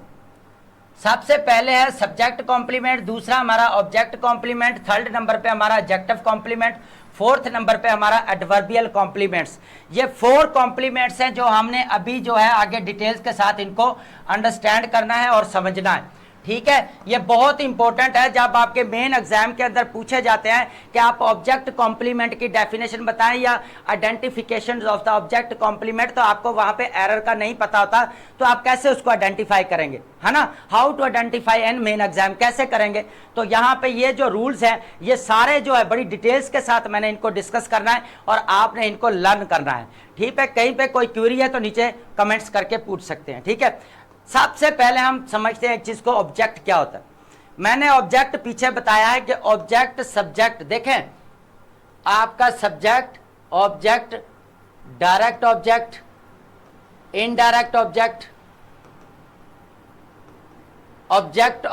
सबसे पहले है सब्जेक्ट कॉम्प्लीमेंट, दूसरा हमारा ऑब्जेक्ट कॉम्प्लीमेंट, थर्ड नंबर पे हमारा एडजेक्टिव कॉम्प्लीमेंट, फोर्थ नंबर पे हमारा एडवर्बियल कॉम्प्लीमेंट्स। ये 4 कॉम्प्लीमेंट्स हैं जो हमने अभी जो है आगे डिटेल्स के साथ इनको अंडरस्टैंड करना है और समझना है। ठीक है, ये बहुत इंपॉर्टेंट है। जब आपके मेन एग्जाम के अंदर पूछे जाते हैं कि आप ऑब्जेक्ट कॉम्प्लीमेंट की डेफिनेशन बताएं या identification of the object complement, तो आपको वहां पे एरर का नहीं पता होता, तो आप कैसे उसको आइडेंटिफाई करेंगे, है ना। How to identify in main exam कैसे करेंगे, तो यहाँ पे ये जो रूल्स हैं ये सारे जो है बड़ी डिटेल्स के साथ मैंने इनको डिस्कस करना है और आपने इनको लर्न करना है। ठीक है, कहीं पे कोई क्वेरी है तो नीचे कमेंट्स करके पूछ सकते हैं। ठीक है, सबसे पहले हम समझते हैं एक चीज को, ऑब्जेक्ट क्या होता है। मैंने ऑब्जेक्ट पीछे बताया है कि ऑब्जेक्ट सब्जेक्ट, देखें आपका subject, object, direct object, indirect object, object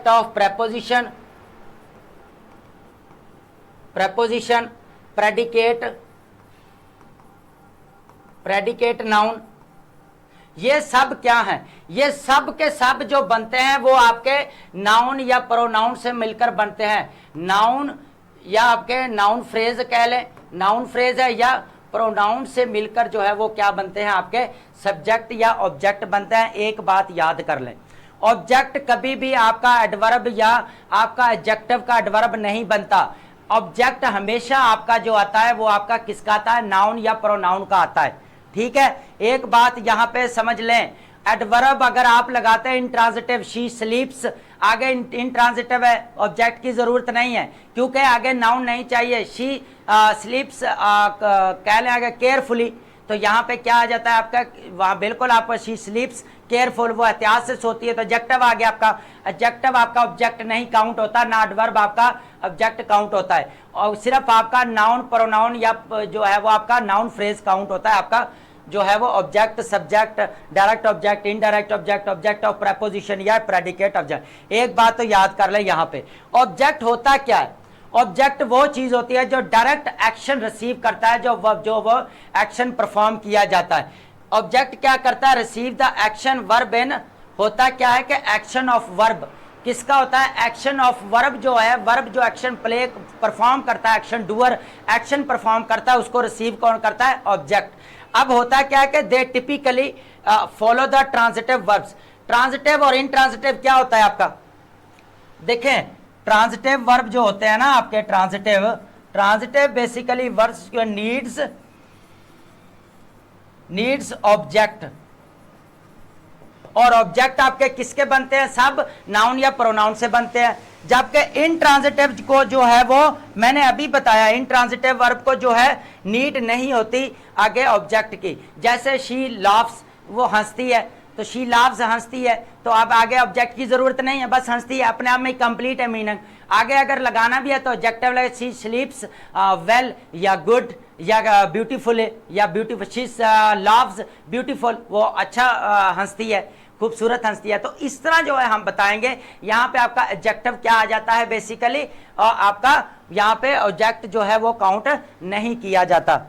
of preposition, predicate noun, ये सब क्या है, ये सब के सब जो बनते हैं वो आपके नाउन या प्रोनाउन से मिलकर बनते हैं। नाउन या आपके नाउन फ्रेज कह लें, नाउन फ्रेज है, या प्रोनाउन से मिलकर जो है वो क्या बनते हैं, आपके सब्जेक्ट या ऑब्जेक्ट बनते हैं। एक बात याद कर लें, ऑब्जेक्ट कभी भी आपका एडवर्ब या आपका एडजेक्टिव का एडवर्ब नहीं बनता। ऑब्जेक्ट हमेशा आपका जो आता है वो आपका किसका आता है, नाउन या प्रोनाउन का आता है। ठीक है, एक बात यहां पे समझ लें, एडवर्ब अगर आप लगाते हैं इंट्रांजिटिव, शी स्लीप्स, आगे इंट्रांजिटिव है, ऑब्जेक्ट की जरूरत नहीं है क्योंकि आगे नाउन नहीं चाहिए। शी स्लीप्स कह लें आगे केयरफुली, तो यहाँ पे क्या आ जाता है आपका, वहाँ बिल्कुल आपका शी स्लीप्स केयरफुल, वो एहतियात से सोती है, तो एडजेक्टिव आ गया आपका। एडजेक्टिव आपका ऑब्जेक्ट नहीं काउंट होता, ना एडवर्ब आपका ऑब्जेक्ट काउंट होता है, और सिर्फ आपका नाउन प्रोनाउन या जो है वो आपका नाउन फ्रेज काउंट होता है। आपका जो है वो object, subject, direct object, indirect object, object of preposition या प्रेडिकेट ऑब्जेक्ट। एक बात तो याद कर ले, यहाँ पे ऑब्जेक्ट होता क्या है, ऑब्जेक्ट वो चीज होती है जो डायरेक्ट एक्शन रिसीव करता है, जो वो एक्शन परफॉर्म किया जाता है। ऑब्जेक्ट क्या करता है, receive the action verb in, होता क्या है कि एक्शन ऑफ वर्ब किसका होता है, एक्शन ऑफ वर्ब जो है, वर्ब जो एक्शन प्ले परफॉर्म करता है, एक्शन डूअर एक्शन परफॉर्म करता है, उसको रिसीव कौन करता है, ऑब्जेक्ट। अब होता क्या है कि दे typically follow the transitive verbs. Transitive और इनट्रांजिटिव क्या होता है आपका, देखें ट्रांजिटिव वर्ब जो होते हैं ना आपके, ट्रांजिटिव बेसिकली वर्ब्स जो नीड्स ऑब्जेक्ट, और ऑब्जेक्ट आपके किसके बनते हैं, सब नाउन या प्रोनाउन से बनते हैं। जबकि इनट्रांजिटिव को जो है वो मैंने अभी बताया, इनट्रांजिटिव वर्ब को जो है नीड नहीं होती आगे ऑब्जेक्ट की। जैसे शी लाफ्स, वो हंसती है, तो शी लाफ्स हंसती है, तो अब आगे ऑब्जेक्ट की जरूरत नहीं है, बस हंसती है, अपने आप में कंप्लीट है मीनिंग। आगे अगर लगाना भी है तो एडजेक्टिव लगे, शी स्लीप्स वेल या गुड या ब्यूटीफुल या ब्यूटीफुल, शी लाफ्स ब्यूटीफुल, वो अच्छा हंसती है, खूबसूरत हंसती है। तो इस तरह जो है हम बताएंगे। यहाँ पे आपका एडजेक्टिव क्या आ जाता है बेसिकली, और आपका यहाँ पे ऑब्जेक्ट जो है वो काउंट नहीं किया जाता।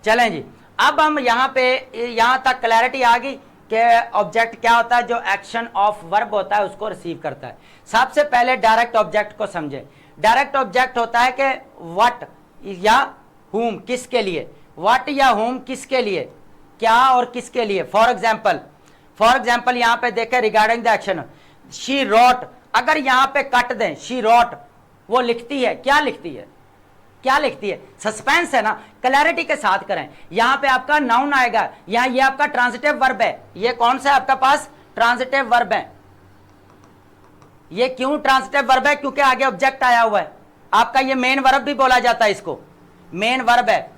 चलें जी, अब हम यहाँ पे, यहाँ तक क्लैरिटी आ गई कि ऑब्जेक्ट क्या होता है, जो एक्शन ऑफ वर्ब होता है उसको रिसीव करता है। सबसे पहले डायरेक्ट ऑब्जेक्ट को समझे। डायरेक्ट ऑब्जेक्ट होता है कि व्हाट या हुम, किसके लिए, व्हाट या हुम किसके लिए, क्या और किसके लिए। फॉर एग्जाम्पल यहाँ पे देखें, regarding the action she wrote, अगर यहाँ पे कट दें शी रोट, वो लिखती है, क्या लिखती है, क्या लिखती है, सस्पेंस है ना, क्लैरिटी के साथ करें। यहाँ पे आपका नाउन आएगा, यहाँ ये आपका ट्रांजिटिव वर्ब है, ये कौन सा है आपका पास, ट्रांजिटिव वर्ब है। ये क्यों ट्रांजिटिव वर्ब है, क्योंकि आगे ऑब्जेक्ट आया हुआ है। आपका ये मेन वर्ब भी बोला जाता है, इसको मेन वर्ब है,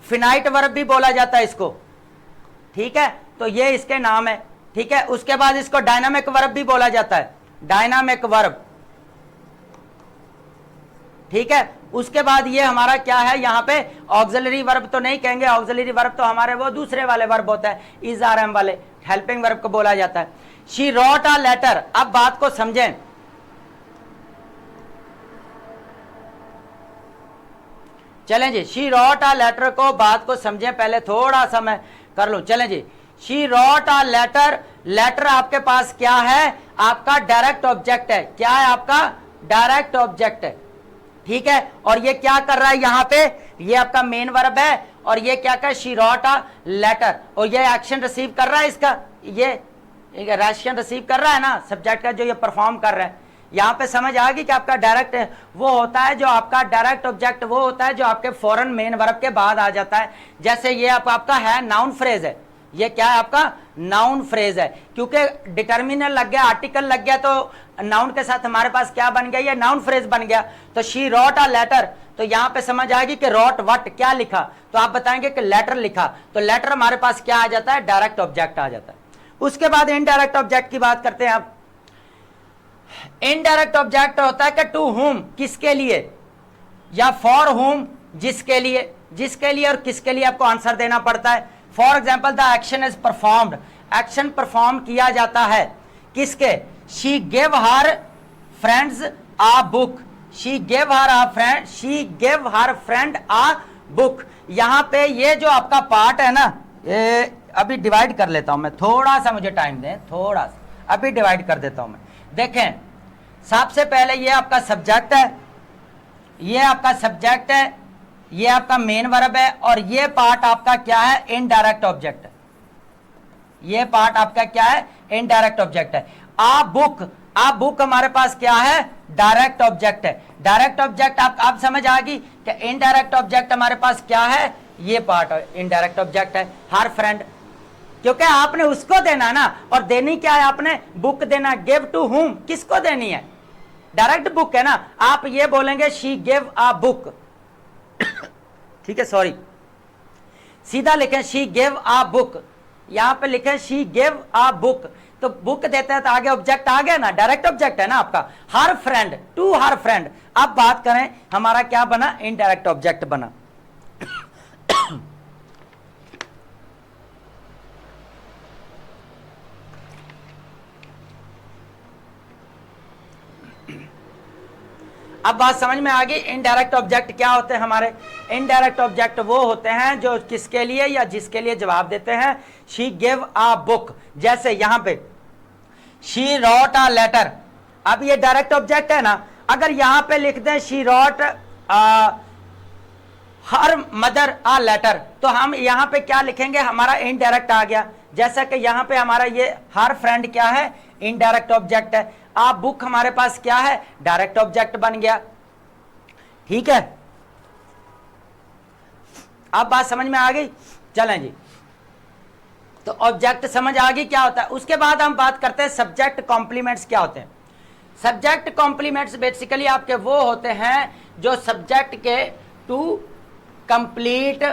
फिनाइट वर्ब भी बोला जाता है इसको, ठीक है। तो ये इसके नाम है, ठीक है। उसके बाद इसको डायनामिक वर्ब भी बोला जाता है, डायनामिक वर्ब, ठीक है। उसके बाद ये हमारा क्या है, यहां पे ऑक्सिलरी वर्ब तो नहीं कहेंगे, ऑक्सिलरी वर्ब तो हमारे वो दूसरे वाले वर्ब होता है, इज आर एम वाले, हेल्पिंग वर्ब को बोला जाता है। शी रोट अ लेटर, अब बात को समझें, चलें जी, शी रोट अ लेटर को बात को समझें, पहले थोड़ा सा मैं कर लूं, चलें जी। She wrote a letter, letter आपके पास क्या है, आपका डायरेक्ट ऑब्जेक्ट है, क्या है आपका डायरेक्ट ऑब्जेक्ट है, ठीक है। और ये क्या कर रहा है यहां पे, ये आपका मेन वर्ब है, और ये क्या कर, शी रोट अ लेटर, और ये एक्शन रिसीव कर रहा है, इसका ये एक्शन रिसीव कर रहा है ना सब्जेक्ट का, जो ये परफॉर्म कर रहा है। यहां पे समझ आ गई कि आपका डायरेक्ट वो होता है, जो आपका डायरेक्ट ऑब्जेक्ट वो होता है जो आपके फौरन मेन वर्ब के बाद आ जाता है। जैसे ये आपका है नाउन फ्रेज है, ये क्या है आपका नाउन फ्रेज है, क्योंकि डिटर्मिनल लग गया, आर्टिकल लग गया, तो नाउन के साथ हमारे पास क्या बन गया, ये नाउन फ्रेज बन गया। तो शी रोट अ लेटर, तो यहां पे समझ आएगी कि रोट व्हाट, क्या लिखा, तो आप बताएंगे कि लेटर लिखा, तो लेटर हमारे पास क्या आ जाता है, डायरेक्ट ऑब्जेक्ट आ जाता है। उसके बाद इनडायरेक्ट ऑब्जेक्ट की बात करते हैं आप। इनडायरेक्ट ऑब्जेक्ट होता है कि टू हुम, किसके लिए, या फॉर हुम, जिसके लिए, जिसके लिए और किसके लिए आपको आंसर देना पड़ता है। For example the action is performed, action perform किया जाता है किसके, she gave her friends a book, she gave her a friend, she gave her friend a book. यहां पे ये जो आपका पार्ट है ना, ये अभी डिवाइड कर लेता हूं मैं, थोड़ा सा मुझे टाइम दें, थोड़ा सा अभी डिवाइड कर देता हूं मैं। देखें, सबसे पहले ये आपका सब्जेक्ट है, ये आपका सब्जेक्ट है, ये आपका मेन वर्ब है, और ये पार्ट आपका क्या है, इनडायरेक्ट ऑब्जेक्ट है, ये पार्ट आपका क्या है, इनडायरेक्ट ऑब्जेक्ट है। आ बुक, आ बुक हमारे पास क्या है, डायरेक्ट ऑब्जेक्ट है। डायरेक्ट ऑब्जेक्ट आप समझ आ गई कि इनडायरेक्ट ऑब्जेक्ट हमारे पास क्या है, ये पार्ट इनडायरेक्ट ऑब्जेक्ट है। हर फ्रेंड, क्योंकि आपने उसको देना ना, और देनी क्या है आपने, बुक देना, गिव टू हुम, किसको देनी है, डायरेक्ट बुक है ना। आप ये बोलेंगे शी गिव अ बुक, ठीक है, सॉरी, सीधा लिखें शी गिव अ बुक, यहां पे लिखें शी गिव अ बुक, तो बुक देते हैं तो आगे ऑब्जेक्ट आ गया ना, डायरेक्ट ऑब्जेक्ट है ना आपका। Her friend, to her friend, अब बात करें हमारा क्या बना, इनडायरेक्ट ऑब्जेक्ट बना। अब बात समझ में आ गई, इनडायरेक्ट ऑब्जेक्ट क्या होते हैं हमारे। इनडायरेक्ट ऑब्जेक्ट वो होते हैं जो किसके लिए या जिसके लिए जवाब देते हैं। शी गिव अ बुक, जैसे यहां पे शी रोट अ लेटर, अब ये डायरेक्ट ऑब्जेक्ट है ना, अगर यहां पे लिख दें she wrote her mother a letter, तो हम यहां पे क्या लिखेंगे, हमारा इनडायरेक्ट आ गया। जैसा कि यहां पे हमारा ये हर फ्रेंड क्या है, इनडायरेक्ट ऑब्जेक्ट है। आप बुक हमारे पास क्या है, डायरेक्ट ऑब्जेक्ट बन गया, ठीक है। अब बात समझ में आ गई, चलें जी, तो ऑब्जेक्ट समझ आ गई क्या होता है। उसके बाद हम बात करते हैं सब्जेक्ट कॉम्प्लीमेंट्स क्या होते हैं। सब्जेक्ट कॉम्प्लीमेंट्स बेसिकली आपके वो होते हैं जो सब्जेक्ट के to complete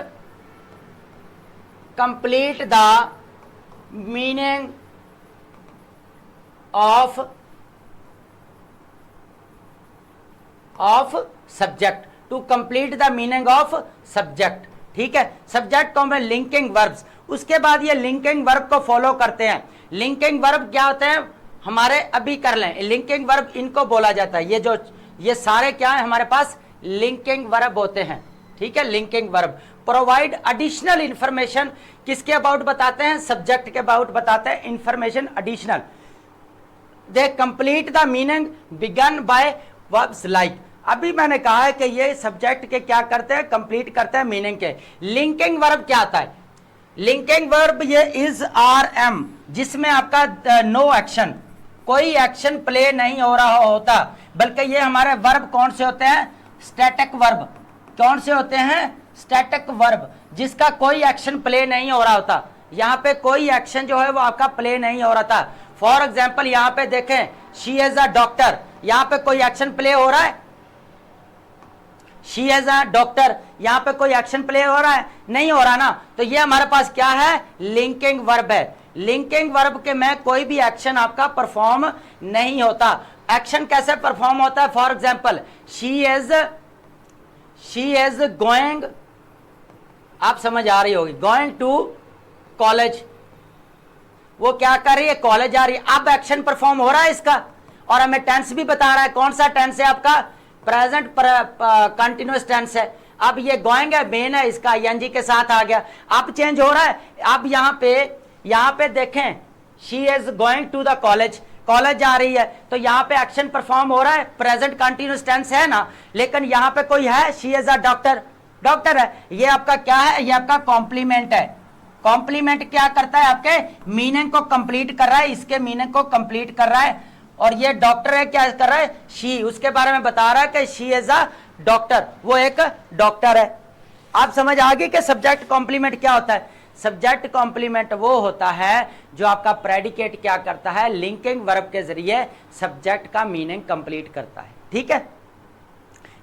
the meaning of subject, to complete the meaning of subject, ठीक है। सब्जेक्ट को में लिंकिंग वर्ब्स, उसके बाद ये लिंकिंग वर्ब को फॉलो करते हैं। लिंकिंग वर्ब क्या होते हैं हमारे, अभी कर लें, लिंकिंग वर्ब इनको बोला जाता है। ये सारे क्या है हमारे पास, लिंकिंग वर्ब होते हैं, ठीक है। Linking verb provide additional information, किसके अबाउट बताते हैं, सब्जेक्ट के अबाउट बताते हैं, information additional. They complete the meaning begin by verbs like, अभी मैंने कहा है कि ये सब्जेक्ट के क्या करते हैं, कंप्लीट करते हैं मीनिंग के। लिंकिंग वर्ब क्या आता है, लिंकिंग वर्ब ये इज आर एम, जिसमें आपका नो एक्शन, कोई एक्शन प्ले नहीं हो रहा होता, बल्कि ये हमारे वर्ब कौन से होते हैं, स्टैटिक वर्ब। कौन से होते हैं, स्टैटिक वर्ब, जिसका कोई एक्शन प्ले नहीं हो रहा होता। यहाँ पे कोई एक्शन जो है वो आपका प्ले नहीं हो रहा था। फॉर एग्जाम्पल यहाँ पे देखें, शी इज अ डॉक्टर, यहाँ पे कोई एक्शन प्ले हो रहा है, शी इज अ डॉक्टर, यहां पे कोई एक्शन प्ले हो रहा है, नहीं हो रहा ना, तो ये हमारे पास क्या है, लिंकिंग वर्ब है। लिंकिंग वर्ब के में कोई भी एक्शन आपका परफॉर्म नहीं होता। एक्शन कैसे परफॉर्म होता है? For example she is going, आप समझ आ रही होगी, गोइंग टू कॉलेज, वो क्या कर रही है? कॉलेज आ रही है। अब एक्शन परफॉर्म हो रहा है इसका, और हमें टेंस भी बता रहा है। कौन सा टेंस है आपका? प्रेजेंट कंटिन्यूअस टेंस है। अब ये गोइंग है, मेन है, इसका आईएनजी के साथ आ गया। अब चेंज हो रहा है। अब यहां पे देखें, she is going to the college, college जा रही है, तो यहां पे एक्शन परफॉर्म हो रहा है, प्रेजेंट कंटिन्यूअस टेंस है ना। लेकिन यहां पे कोई है, she is a doctor, doctor है। ये आपका क्या है? ये आपका कॉम्प्लीमेंट है। कॉम्प्लीमेंट क्या करता है? आपके मीनिंग को कंप्लीट कर रहा है, इसके मीनिंग को कंप्लीट कर रहा है। और ये डॉक्टर है, क्या कर रहा है? शी, उसके बारे में बता रहा है कि शी इज अ डॉक्टर, वो एक डॉक्टर है। आप समझ आ गई कि सब्जेक्ट कॉम्प्लीमेंट क्या होता है? सब्जेक्ट कॉम्प्लीमेंट वो होता है जो आपका प्रेडिकेट क्या करता है? लिंकिंग वर्ब के जरिए सब्जेक्ट का मीनिंग कंप्लीट करता है। ठीक है,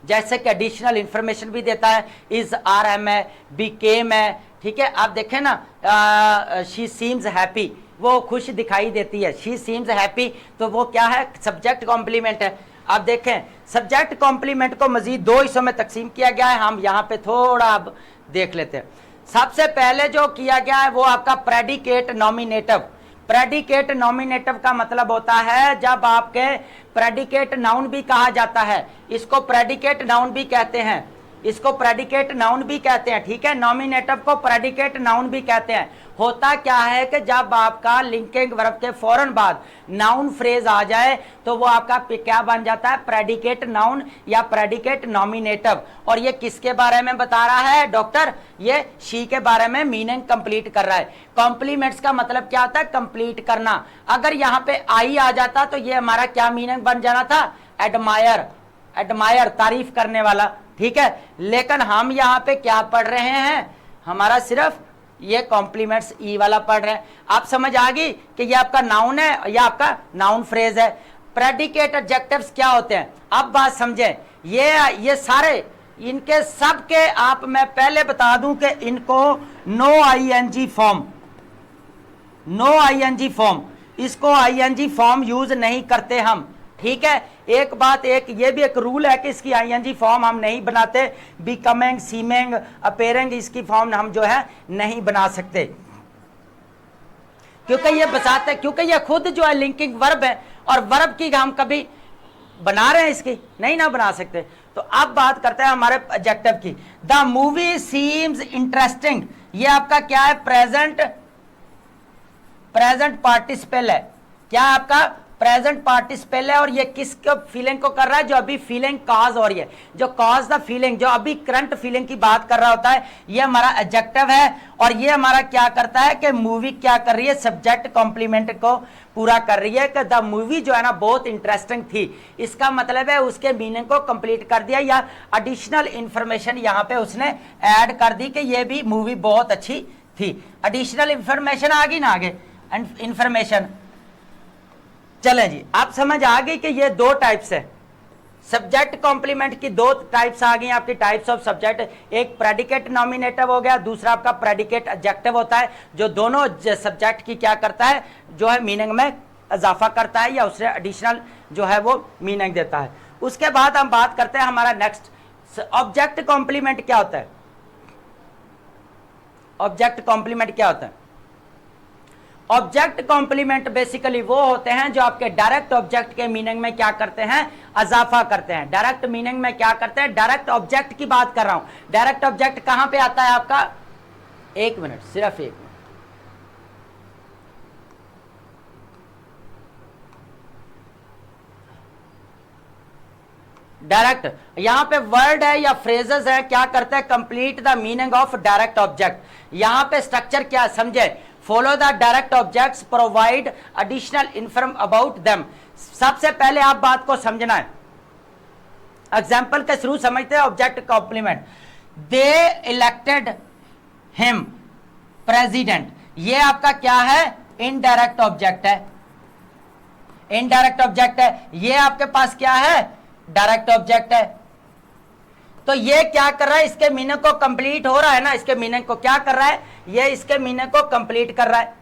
जैसे कि एडिशनल इंफॉर्मेशन भी देता है, इज, आर, एम है, बिकेम है। ठीक है, आप देखें ना, शी सीम्स हैप्पी, वो खुश दिखाई देती है, शी सीम्स हैप्पी, तो वो क्या है? सब्जेक्ट कॉम्प्लीमेंट है। आप देखें, सब्जेक्ट कॉम्प्लीमेंट को मजीद दो हिस्सों में तकसीम किया गया है। हम यहाँ पे थोड़ा अब देख लेते हैं। सबसे पहले जो किया गया है वो आपका प्रेडिकेट नॉमिनेटिव। प्रेडिकेट नॉमिनेटिव का मतलब होता है जब आपके प्रेडिकेट नाउन भी कहा जाता है, इसको प्रेडिकेट नाउन भी कहते हैं, इसको प्रेडिकेट नाउन भी कहते हैं। ठीक है, नॉमिनेटिव को प्रेडिकेट नाउन भी कहते हैं। होता क्या है कि जब आपका लिंकिंग वर्ब के फौरन बाद नाउन फ्रेज आ जाए तो वो आपका क्या बन जाता है? प्रेडिकेट नाउन या प्रेडिकेट नॉमिनेटिव। और ये किसके बारे में बता रहा है? डॉक्टर, ये शी के बारे में मीनिंग कंप्लीट कर रहा है। कॉम्प्लीमेंट्स का मतलब क्या होता है? कंप्लीट करना। अगर यहाँ पे आई आ जाता तो ये हमारा क्या मीनिंग बन जाना था? एडमायर, एडमायर, तारीफ करने वाला। ठीक है, लेकिन हम यहाँ पे क्या पढ़ रहे हैं? हमारा सिर्फ ये कॉम्प्लीमेंट्स ई वाला पढ़ रहे हैं। आप समझ आ गई कि ये आपका नाउन है या आपका नाउन फ्रेज है। प्रेडिकेट एडजेक्टिव्स क्या होते हैं? अब बात समझें, ये सारे इनके सब के आप, मैं पहले बता दूं कि इनको no ING form, no ING form, इसको आईएनजी फॉर्म यूज नहीं करते हम। ठीक है, एक बात, एक ये भी एक रूल है कि इसकी आईएनजी फॉर्म हम नहीं बनाते। बिकमिंग, सीमिंग, अपेयरिंग, इसकी फॉर्म हम जो है नहीं बना सकते, क्योंकि ये बताते, क्योंकि ये खुद जो है लिंकिंग वर्ब है, और वर्ब की हम कभी बना रहे हैं, इसकी नहीं ना बना सकते। तो अब बात करते हैं हमारे एडजेक्टिव की। द मूवी सीम्स इंटरेस्टिंग, ये आपका क्या है? प्रेजेंट पार्टिसिपल है। क्या आपका? प्रेजेंट पार्टिसिपल है। और ये किस फीलिंग को कर रहा है? जो अभी फीलिंग कॉज हो रही है, जो कॉज द फीलिंग, जो अभी करंट फीलिंग की बात कर रहा होता है, ये हमारा एडजेक्टिव है। और ये हमारा क्या करता है कि मूवी क्या कर रही है? सब्जेक्ट कॉम्प्लीमेंट को पूरा कर रही है कि द मूवी जो है ना बहुत इंटरेस्टिंग थी। इसका मतलब है उसके मीनिंग को कंप्लीट कर दिया, या एडिशनल इंफॉर्मेशन यहाँ पे उसने ऐड कर दी कि ये भी मूवी बहुत अच्छी थी। एडिशनल इंफॉर्मेशन आ गई ना आगे, इंफॉर्मेशन। चलें जी, आप समझ आ गई कि ये दो टाइप्स है। सब्जेक्ट कॉम्प्लीमेंट की दो टाइप्स आ गई आपकी, टाइप्स ऑफ सब्जेक्ट। एक प्रेडिकेट नॉमिनेटिव हो गया, दूसरा आपका प्रेडिकेट एडजेक्टिव होता है, जो दोनों सब्जेक्ट की क्या करता है? जो है मीनिंग में इजाफा करता है या उससे एडिशनल जो है वो मीनिंग देता है। उसके बाद हम बात करते हैं हमारा नेक्स्ट, ऑब्जेक्ट कॉम्प्लीमेंट क्या होता है? ऑब्जेक्ट कॉम्प्लीमेंट क्या होता है? ऑब्जेक्ट कॉम्प्लीमेंट बेसिकली वो होते हैं जो आपके डायरेक्ट ऑब्जेक्ट के मीनिंग में क्या करते हैं? इजाफा करते हैं। डायरेक्ट मीनिंग में क्या करते हैं? डायरेक्ट ऑब्जेक्ट की बात कर रहा हूं। डायरेक्ट ऑब्जेक्ट कहां पे आता है आपका? एक मिनट, सिर्फ एक मिनट। डायरेक्ट, यहां पे वर्ड है या फ्रेजेस है, क्या करते हैं? Complete the meaning of direct object. यहां पे स्ट्रक्चर क्या समझे? Follow the direct objects, provide additional inform about them. सबसे पहले आप बात को समझना है, एग्जाम्पल के थ्रू समझते हैं ऑब्जेक्ट कॉम्प्लीमेंट। दे इलेक्टेड हिम प्रेसिडेंट, ये आपका क्या है? इनडायरेक्ट ऑब्जेक्ट है। इनडायरेक्ट ऑब्जेक्ट है, ये आपके पास क्या है? डायरेक्ट ऑब्जेक्ट है। तो ये क्या कर रहा है? इसके मीनिंग को कंप्लीट हो रहा है ना, इसके मीनिंग को क्या कर रहा है? ये इसके मीनिंग को कंप्लीट कर रहा है।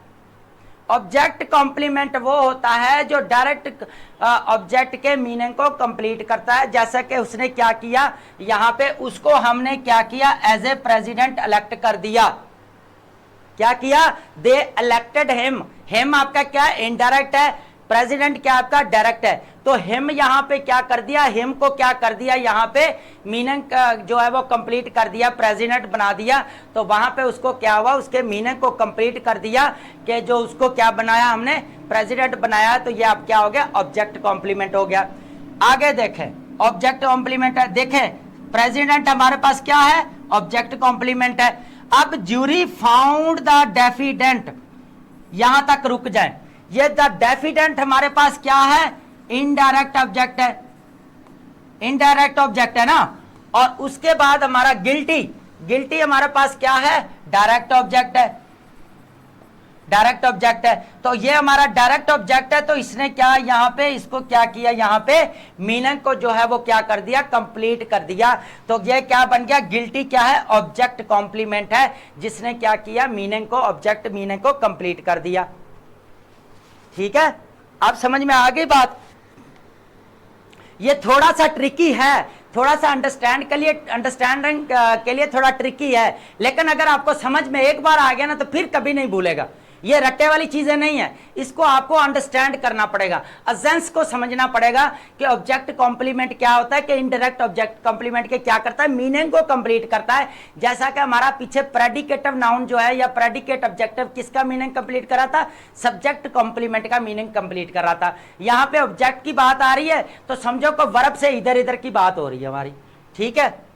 ऑब्जेक्ट कॉम्प्लीमेंट वो होता है जो डायरेक्ट ऑब्जेक्ट के मीनिंग को कंप्लीट करता है। जैसा कि उसने क्या किया, यहां पे उसको हमने क्या किया, एज ए प्रेसिडेंट इलेक्ट कर दिया। क्या किया, दे इलेक्टेड हिम। हिम आपका क्या है, इनडायरेक्ट है, प्रेसिडेंट क्या आपका डायरेक्ट है। तो हिम यहां पे क्या कर दिया, हिम को क्या कर दिया, यहां पे मीनिंग जो है वो कंप्लीट कर दिया, प्रेसिडेंट बना दिया। तो वहां पे उसको क्या हुआ, उसके मीनिंग को कंप्लीट कर दिया कि जो उसको क्या बनाया हमने, प्रेसिडेंट बनाया। तो ये अब क्या हो गया, ऑब्जेक्ट कॉम्प्लीमेंट हो गया। आगे देखें, ऑब्जेक्ट कॉम्प्लीमेंट है, देखें प्रेसिडेंट हमारे पास क्या है, ऑब्जेक्ट कॉम्प्लीमेंट है। अब ज्यूरी फाउंड द डेफिडेंट, यहां तक रुक जाए। ये द डेफिडेंट हमारे पास क्या है, इनडायरेक्ट ऑब्जेक्ट है, इनडायरेक्ट ऑब्जेक्ट है ना। और उसके बाद हमारा गिल्टी, गिल्टी हमारे पास क्या है, डायरेक्ट ऑब्जेक्ट है, डायरेक्ट ऑब्जेक्ट है। तो ये हमारा डायरेक्ट ऑब्जेक्ट है। तो इसने क्या यहां पे इसको क्या किया, यहां पे मीनिंग को जो है वो क्या कर दिया, कंप्लीट कर दिया। तो ये क्या बन गया, गिल्टी क्या है, ऑब्जेक्ट कॉम्प्लीमेंट है, जिसने क्या किया, मीनिंग को, ऑब्जेक्ट मीनिंग को कंप्लीट कर दिया। ठीक है, आप समझ में आ गई बात। ये थोड़ा सा ट्रिकी है, थोड़ा सा अंडरस्टैंडिंग के लिए थोड़ा ट्रिकी है, लेकिन अगर आपको समझ में एक बार आ गया ना तो फिर कभी नहीं भूलेगा। ये रट्टे वाली चीजें नहीं है, इसको आपको अंडरस्टैंड करना पड़ेगा, असेंस को समझना पड़ेगा कि ऑब्जेक्ट कॉम्प्लीमेंट क्या होता है, कि इनडायरेक्ट ऑब्जेक्ट कॉम्प्लीमेंट के क्या करता है, मीनिंग को कंप्लीट करता है। जैसा कि हमारा पीछे प्रेडिकेटिव नाउन जो है या प्रेडिकेट ऑब्जेक्टिव किसका मीनिंग कंप्लीट कर रहा था, सब्जेक्ट कॉम्प्लीमेंट का मीनिंग कंप्लीट कर रहा था। यहां पे ऑब्जेक्ट की बात आ रही है तो समझो को वर्ब से इधर इधर की बात हो रही है हमारी। ठीक है,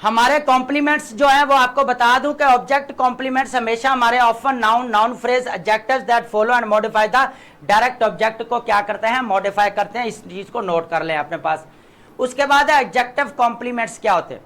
हमारे कॉम्प्लीमेंट्स जो है वो आपको बता दूं कि ऑब्जेक्ट कॉम्प्लीमेंट्स हमेशा हमारे often noun, noun phrase, adjectives that follow and modify the direct object को क्या करते हैं, मॉडिफाई करते हैं। इस चीज को नोट कर लें अपने पास। उसके बाद है एडजेक्टिव कॉम्प्लीमेंट्स क्या होते हैं,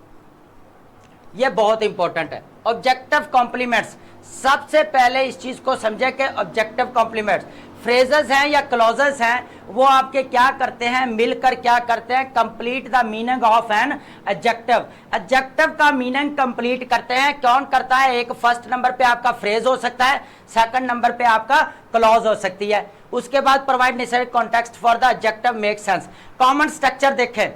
ये बहुत इंपॉर्टेंट है। ऑब्जेक्टिव कॉम्प्लीमेंट्स, सबसे पहले इस चीज को समझे कि ऑब्जेक्टिव कॉम्प्लीमेंट्स फ्रेजेस हैं या क्लॉजेस हैं, वो आपके क्या करते हैं, मिलकर क्या करते हैं, complete the meaning of an adjective. Adjective का मीनिंग कंप्लीट करते हैं। कौन करता है, एक फर्स्ट नंबर पे आपका फ्रेज हो सकता है, सेकंड नंबर पे आपका क्लॉज हो सकती है। उसके बाद provide necessary context for the adjective make sense. Common structure देखें,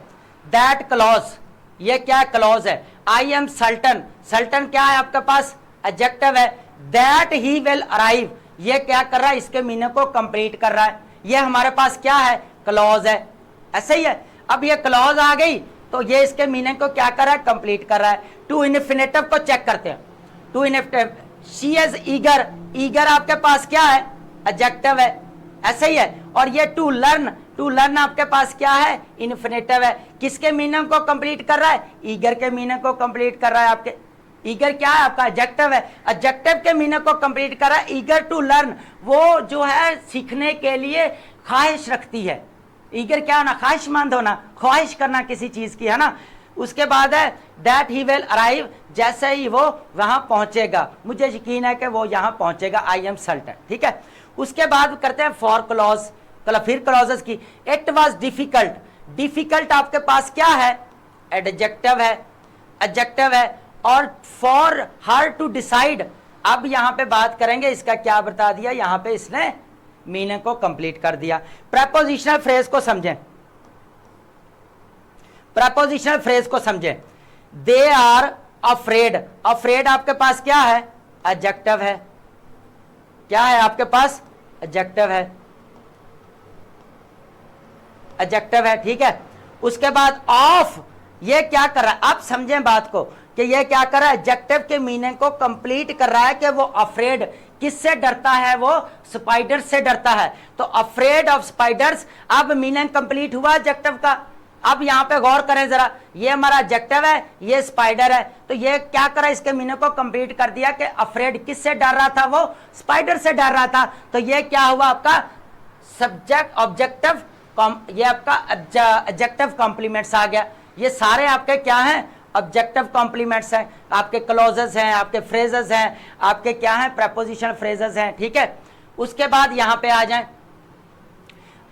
दैट क्लॉज, ये क्या क्लॉज है, आई एम सर्टन, सर्टन क्या है आपके पास, एडजेक्टिव है। दैट ही विल अराइव, ये क्या कर रहा है, इसके मीनिंग को कंप्लीट कर रहा है। ये हमारे पास क्या है, क्लॉज है, ऐसे ही है। अब ये क्लॉज आ गई तो ये इसके मीनिंग को क्या कर रहा है, कंप्लीट कर रहा है। टू इन्फिनेटिव को चेक करते हैं। To infinitive, she is eager, eager आपके पास क्या है, एडजेक्टिव है, ऐसे ही है। और ये टू लर्न, टू लर्न आपके पास क्या है, इन्फिनेटिव है। किसके मीनिंग को कंप्लीट कर रहा है, ईगर के मीनिंग को कंप्लीट कर रहा है। आपके ईगर क्या है, आपका एडजेक्टिव है, एडजेक्टिव के मीनिंग को कंप्लीट कर रहा है। ईगर टू लर्न, वो जो है सीखने के लिए ख्वाहिश रखती है। ईगर क्या होना, ख्वाहिशमंद होना, ख्वाहिश करना किसी चीज की, है ना। उसके बाद है दैट ही विल अराइव, जैसे ही वो वहां पहुंचेगा, मुझे यकीन है कि वो यहां पहुंचेगा, आई एम सर्टेन। ठीक है, उसके बाद करते हैं फॉर क्लॉज, फिर क्लॉजेस की। इट वॉज डिफिकल्ट, डिफिकल्ट आपके पास क्या है, एडजेक्टिव है, एडजेक्टिव है। और फॉर हर टू डिसाइड, अब यहां पे बात करेंगे इसका क्या बता दिया, यहां पे इसने मीनिंग को कंप्लीट कर दिया। प्रेपोजिशनल फ्रेज को समझें, प्रेपोजिशनल फ्रेज को समझें। दे आर अफ्रेड, अफ्रेड आपके पास क्या है, एडजेक्टिव है, क्या है आपके पास, एडजेक्टिव है, एडजेक्टिव है। ठीक है, उसके बाद ऑफ, ये क्या कर रहा है, आप समझें बात को कि ये क्या कर रहा है, एडजेक्टिव के मीनिंग को कंप्लीट कर रहा है कि वो अफ्रेड किससे डरता है, वो स्पाइडर से डरता है। तो अफ्रेड ऑफ स्पाइडर्स, अब मीनिंग कंप्लीट हुआ एडजेक्टिव का। अब यहां पे गौर करें जरा, ये हमारा एडजेक्टिव है, ये स्पाइडर है, तो ये क्या करा, इसके मीनिंग को कंप्लीट कर दिया कि अफ्रेड किससे डर रहा था, वो स्पाइडर से डर रहा था। तो ये क्या हुआ आपका सब्जेक्ट ऑब्जेक्टिव, ये आपका एडजेक्टिव कॉम्प्लीमेंट्स आ गया। ये सारे आपके क्या हैं, ऑब्जेक्टिव कॉम्प्लीमेंट्स हैं, आपके क्लॉजेस हैं, आपके फ्रेजेस हैं, आपके क्या हैं, प्रेपोजिशनल फ्रेजेस हैं। ठीक है, उसके बाद यहां पे आ जाएं,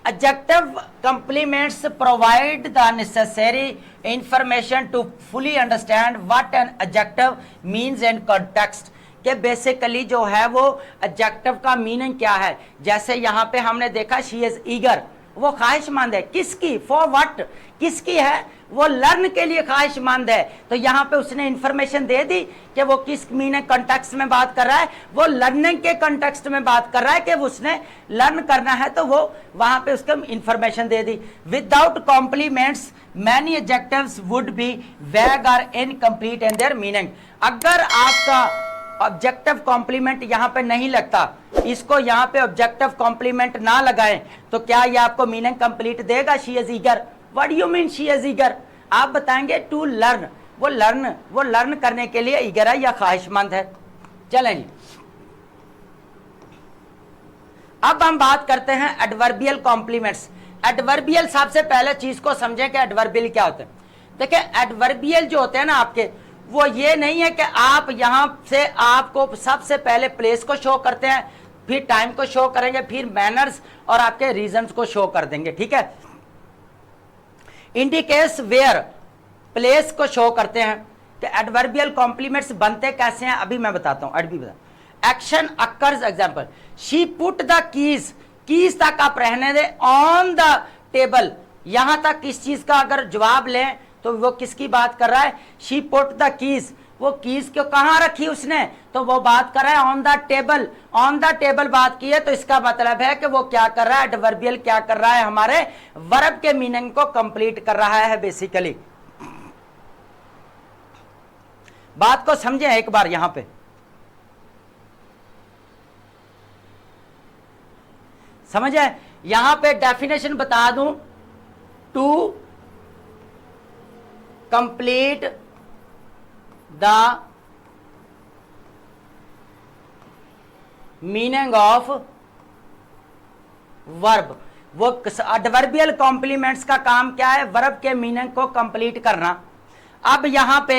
adjective complements provide the necessary information to fully understand what an adjective means in context, कि बेसिकली जो है वो एडजेक्टिव का मीनिंग क्या है। जैसे यहां पे हमने देखा शी इज ईगर, वो ख्वाहिशमंद है, किसकी, फॉर व्हाट, किसकी है, वो लर्न के लिए ख्वाहिशमंद है। तो यहाँ पे उसने इंफॉर्मेशन दे दी कि वो किस मीनिंग कॉन्टेक्स्ट में बात कर रहा है, वो लर्निंग के कॉन्टेक्स्ट में बात कर रहा है कि उसने लर्न करना है, तो वो वहां पे उसको इंफॉर्मेशन दे दी। Without complements many adjectives would be vague और इनकम्प्लीट इन देयर मीनिंग। अगर आपका ऑब्जेक्टिव कॉम्प्लीमेंट यहाँ पे नहीं लगता, इसको यहाँ पे ऑब्जेक्टिव कॉम्प्लीमेंट ना लगाएं, तो क्या ये आपको मीनिंग कंप्लीट देगा? She is eager, what do you mean she is eager? आप बताएंगे टू लर्न, वो लर्न करने के लिए ईगर है या ख्वाहिशमंद है। चलें जी, अब हम बात करते हैं एडवर्बियल कॉम्प्लीमेंट्स। एडवर्बियल, सबसे पहले चीज को समझें कि एडवर्बियल क्या होते हैं। देखिए एडवर्बियल जो होते हैं ना आपके, वो ये नहीं है कि आप यहां से आपको सबसे पहले प्लेस को शो करते हैं, फिर टाइम को शो करेंगे, फिर मैनर्स और आपके रीजंस को शो कर देंगे, ठीक है। इंडिकेट्स वेयर, प्लेस को शो करते हैं। तो एडवर्बियल कॉम्प्लीमेंट्स बनते कैसे हैं अभी मैं बताता हूं। Action occurs, example she put the keys, keys तक आप रहने दे, ऑन द टेबल, यहां तक किस चीज का अगर जवाब लें तो वो किसकी बात कर रहा है? शी पुट द कीज, वो कीज को कहां रखी उसने, तो वो बात कर रहा है on the table. On the table बात की है तो इसका मतलब है कि वो क्या कर रहा है, एडवर्बियल क्या कर रहा है, हमारे वर्ब के मीनिंग को कंप्लीट कर रहा है बेसिकली। बात को समझें एक बार, यहां पे समझे, यहां पे डेफिनेशन बता दूं, to complete the meaning of verb. वो एडवर्बियल कॉम्प्लीमेंट्स का काम क्या है? वर्ब के मीनिंग को कंप्लीट करना। अब यहां पे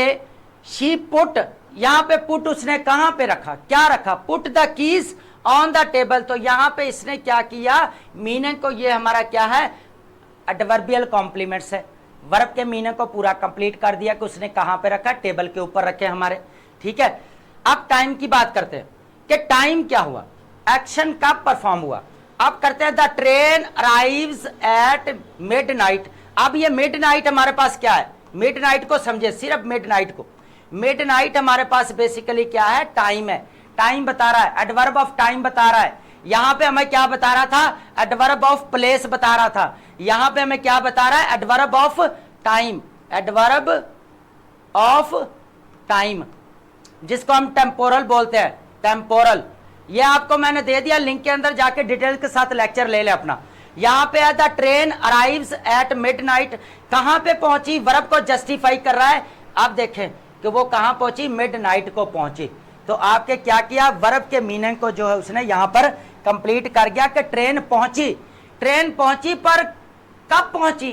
शी पुट, यहां पे पुट उसने कहां पे रखा, क्या रखा? Put the keys on the table. तो यहां पे इसने क्या किया, मीनिंग को, ये हमारा क्या है, एडवर्बियल कॉम्प्लीमेंट्स है, वर्ब के मीनिंग को पूरा कंप्लीट कर दिया कि उसने कहां पे रखा, टेबल के ऊपर रखे हमारे, ठीक है। अब टाइम की बात करते हैं कि टाइम क्या हुआ, एक्शन कब परफॉर्म हुआ। अब करते हैं the train arrives eight midnight. अब ये मिडनाइट हमारे पास क्या है, मिडनाइट को समझे, सिर्फ मिडनाइट को। मिडनाइट हमारे पास बेसिकली क्या है, टाइम है, टाइम बता रहा है, एडवर्ब ऑफ टाइम बता रहा है। यहां पे हमें क्या बता रहा था, एडवर्ब ऑफ प्लेस बता रहा था। यहां पे हमें क्या बता रहा है, adverb of time, adverb of time, जिसको हम टेम्पोरल बोलते हैं, टेम्पोरल। ये आपको मैंने दे दिया, लिंक के अंदर जाके डिटेल के साथ लेक्चर ले ले अपना। यहां पे है the train arrives eight midnight, कहां पे पहुंची, वर्ब को जस्टिफाई कर रहा है। आप देखें कि वो कहां पहुंची, मिडनाइट को पहुंची। तो आपके क्या किया, वर्ब के मीनिंग को जो है उसने यहां पर कंप्लीट कर गया कि ट्रेन पहुंची। ट्रेन पहुंची पर कब पहुंची,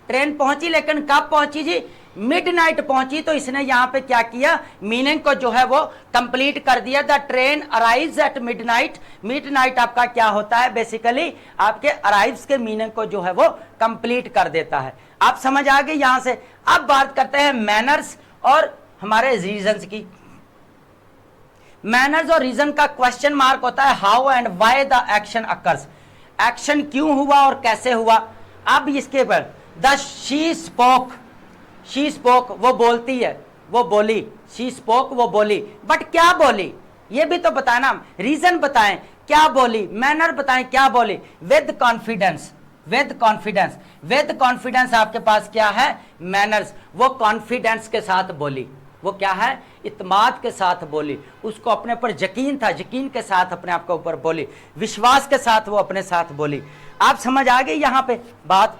ट्रेन पहुंची लेकिन कब पहुंची जी, मिडनाइट पहुंची। तो इसने यहां पे क्या किया, मीनिंग को जो है वो कंप्लीट कर दिया। The train arrives eight midnight, midnight आपका क्या होता है, बेसिकली आपके अराइव्स के मीनिंग को जो है वो कंप्लीट कर देता है। आप समझ आ गए यहां से। अब बात करते हैं मैनर्स और हमारे रीजंस की। मैनर्स और रीजन का क्वेश्चन मार्क होता है how and why the action occurs, action क्यों हुआ और कैसे हुआ। अब इसके पर the she spoke, she spoke वो बोलती है, वो बोली, शी स्पोक वो बोली, बट क्या बोली ये भी तो बताए ना, रीजन बताएं क्या बोली, मैनर बताएं क्या बोली। With confidence, with confidence, with confidence आपके पास क्या है, मैनर्स, वो कॉन्फिडेंस के साथ बोली, वो क्या है, इत्माद के साथ बोली, उसको अपने पर यकीन था, यकीन के साथ अपने आप के ऊपर बोली, विश्वास के साथ वो अपने साथ बोली। आप समझ आ गई यहां पे बात।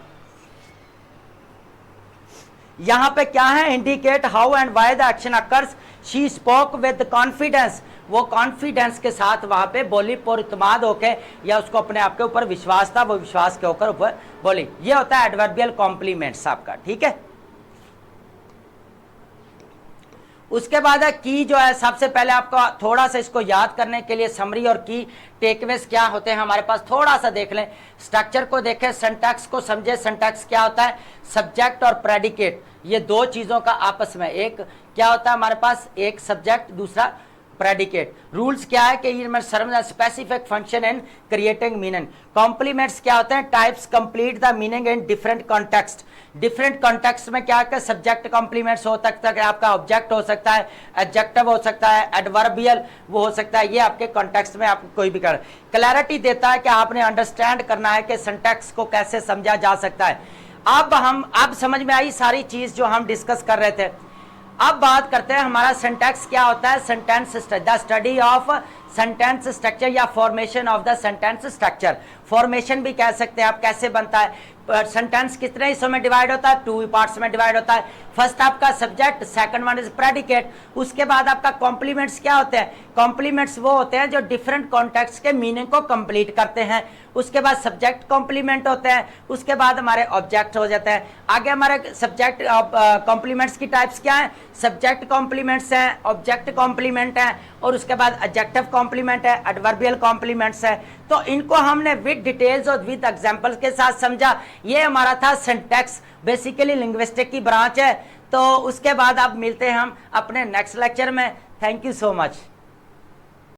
यहां पे क्या है, indicate how and why the action occurs, she spoke with confidence, वो कॉन्फिडेंस के साथ वहां पे बोली, पर इत्माद होके, या उसको अपने आप के ऊपर विश्वास था, वो विश्वास के ऊपर बोली। ये होता है एडवर्बियल कॉम्प्लीमेंट्स आपका, ठीक है। उसके बाद है की, जो है सबसे पहले आपको थोड़ा सा इसको याद करने के लिए समरी और की टेकअवेज क्या होते हैं हमारे पास, थोड़ा सा देख लें, स्ट्रक्चर को देखें, सिंटैक्स को समझे। सिंटैक्स क्या होता है, सब्जेक्ट और प्रेडिकेट, ये दो चीजों का आपस में, एक क्या होता है हमारे पास, एक सब्जेक्ट, दूसरा प्रेडिकेट। रूल्स क्या है कि ये serve specific function and creating meaning. Complements क्या होते हैं? Types complete the meaning in different context. Different context में क्या है? सब्जेक्ट कॉम्प्लीमेंट्स हो सकता है, आपका ऑब्जेक्ट हो सकता है, एडजेक्टिव हो सकता है, एडवर्बियल वो हो सकता है। ये आपके कॉन्टेक्स्ट में आपको कोई भी कर क्लैरिटी देता है कि आपने अंडरस्टैंड करना है कि सिंटैक्स को कैसे समझा जा सकता है। अब समझ में आई सारी चीज जो हम डिस्कस कर रहे थे। अब बात करते हैं हमारा सिंटैक्स क्या होता है। Sentence the study of sentence structure या formation of the sentence structure. Formation भी कह सकते हैं आप, कैसे बनता है। सेंटेंस कितने हिस्सों में डिवाइड होता है? 2 पार्ट्स में डिवाइड होता है। फर्स्ट आपका subject, second one is predicate. उसके बाद आपका कॉम्प्लीमेंट्स क्या होते हैं? कॉम्प्लीमेंट्स वो होते हैं जो डिफरेंट कॉन्टेक्स्ट के मीनिंग को कंप्लीट करते हैं। उसके बाद सब्जेक्ट कॉम्प्लीमेंट होते हैं, उसके बाद हमारे ऑब्जेक्ट हो जाते हैं। आगे हमारे सब्जेक्ट कॉम्प्लीमेंट्स की टाइप्स क्या है? सब्जेक्ट कॉम्प्लीमेंट्स हैं, ऑब्जेक्ट कॉम्प्लीमेंट हैं, और उसके बाद एडजेक्टिव कॉम्प्लीमेंट है, एडवर्बियल कॉम्प्लीमेंट्स है। तो इनको हमने विद डिटेल्स और विद एग्जांपल्स के साथ समझा। ये हमारा था सिंटैक्स, बेसिकली लिंग्विस्टिक की ब्रांच है। तो उसके बाद अब मिलते हैं हम अपने नेक्स्ट लेक्चर में। Thank you so much.